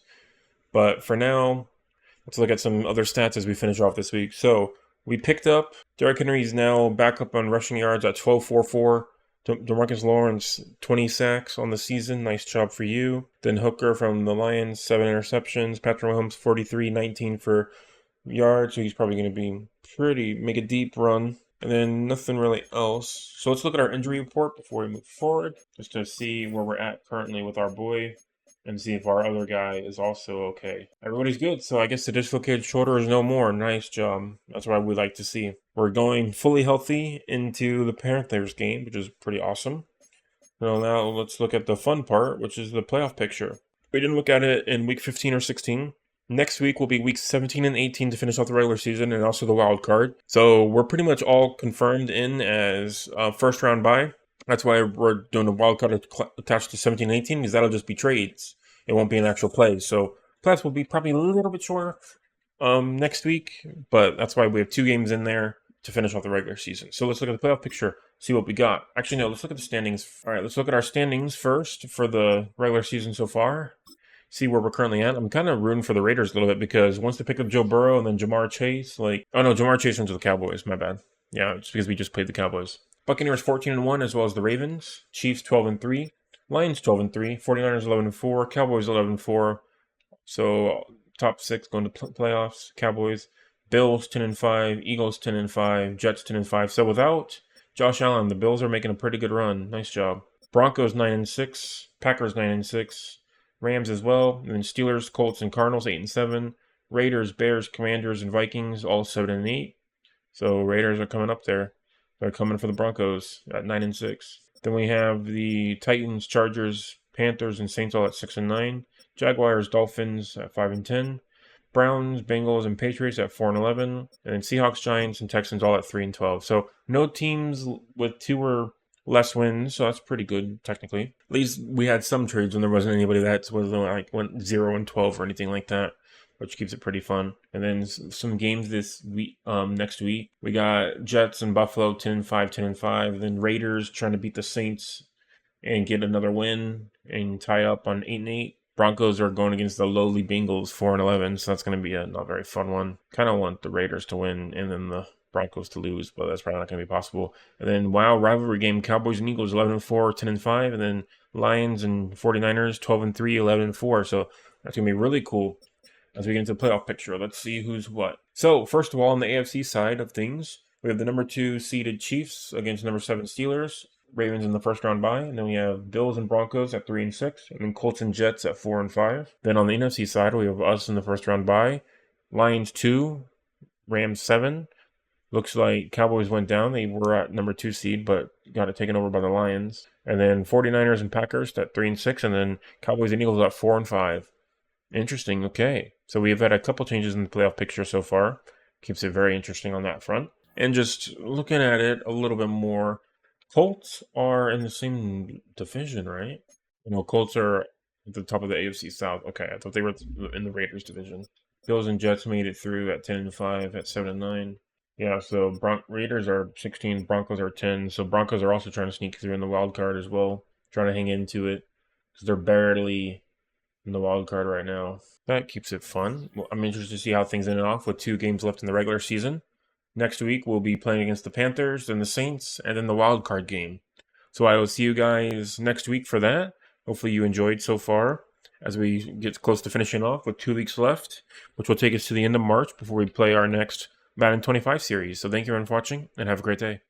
But for now, let's look at some other stats as we finish off this week. So we picked up Derrick Henry's now back up on rushing yards at 12.44. DeMarcus Lawrence, 20 sacks on the season. Nice job for you. Then Hooker from the Lions, 7 interceptions. Patrick Mahomes, 43-19 for yards. So he's probably going to make a deep run. And then nothing really else. So let's look at our injury report before we move forward, just to see where we're at currently with our boy and see if our other guy is also okay. Everybody's good, so I guess the dislocated shoulder is no more. Nice job. That's what we like to see. We're going fully healthy into the Panthers game, which is pretty awesome. So now let's look at the fun part, which is the playoff picture. We didn't look at it in Week 15 or 16. Next week will be Weeks 17 and 18 to finish off the regular season and also the wild card. So we're pretty much all confirmed in as first round bye. That's why we're doing a wild card attached to 17 and 18, because that'll just be trades. It won't be an actual play. So playoffs will be probably a little bit shorter next week, but that's why we have 2 games in there to finish off the regular season. So let's look at the playoff picture, see what we got. Actually, no, let's look at the standings. All right, let's look at our standings first for the regular season so far. See where we're currently at. I'm kind of rooting for the Raiders a little bit, because once they pick up Joe Burrow and then Jamar Chase, Jamar Chase went to the Cowboys, my bad. Yeah, it's because we just played the Cowboys. Buccaneers 14-1, as well as the Ravens. Chiefs 12-3. Lions 12-3. 49ers 11-4. Cowboys 11-4. So top 6 going to playoffs. Cowboys. Bills 10-5. Eagles 10-5. Jets 10-5. So without Josh Allen, the Bills are making a pretty good run. Nice job. Broncos 9-6. Packers 9-6. Rams as well. And then Steelers, Colts, and Cardinals 8-7. Raiders, Bears, Commanders, and Vikings all 7-8. So Raiders are coming up there. They're coming for the Broncos at 9-6. Then we have the Titans, Chargers, Panthers, and Saints all at 6-9. Jaguars, Dolphins at 5-10. Browns, Bengals, and Patriots at 4-11. And then Seahawks, Giants, and Texans all at 3-12. So no teams with 2 or less wins, so that's pretty good technically. At least we had some trades when there wasn't anybody that was like went 0-12 or anything like that, which keeps it pretty fun. And then some games this week, next week. We got Jets and Buffalo 10-5, 10-5. Then Raiders trying to beat the Saints and get another win and tie up on 8-8. Broncos are going against the lowly Bengals 4-11, so that's going to be a not very fun one. Kind of want the Raiders to win and then the Broncos to lose, but that's probably not going to be possible. And then rivalry game, Cowboys and Eagles 11-4, 10-5, and then Lions and 49ers 12-3, 11-4. So that's going to be really cool. As we get into the playoff picture, let's see who's what. So, first of all, on the AFC side of things, we have the number 2 seeded Chiefs against number 7 Steelers, Ravens in the first round bye, and then we have Bills and Broncos at 3-6, and then Colts and Jets at 4-5. Then on the NFC side, we have us in the first round bye, Lions 2, Rams 7. Looks like Cowboys went down. They were at number 2 seed, but got it taken over by the Lions. And then 49ers and Packers at 3-6, and then Cowboys and Eagles at 4-5. Interesting. Okay. So we've had a couple changes in the playoff picture so far. Keeps it very interesting on that front. And just looking at it a little bit more, Colts are in the same division, right? Colts are at the top of the AFC South. Okay, I thought they were in the Raiders division. Bills and Jets made it through at 10-5, at 7-9. Yeah, so Raiders are 16, Broncos are 10. So Broncos are also trying to sneak through in the wild card as well, trying to hang into it, because they're barely in the wild card right now. That keeps it fun. Well, I'm interested to see how things end off with 2 games left in the regular season. Next week, we'll be playing against the Panthers, then the Saints, and then the wild card game. So I will see you guys next week for that. Hopefully you enjoyed so far as we get close to finishing off with 2 weeks left, which will take us to the end of March before we play our next Madden 25 series. So thank you everyone for watching, and have a great day.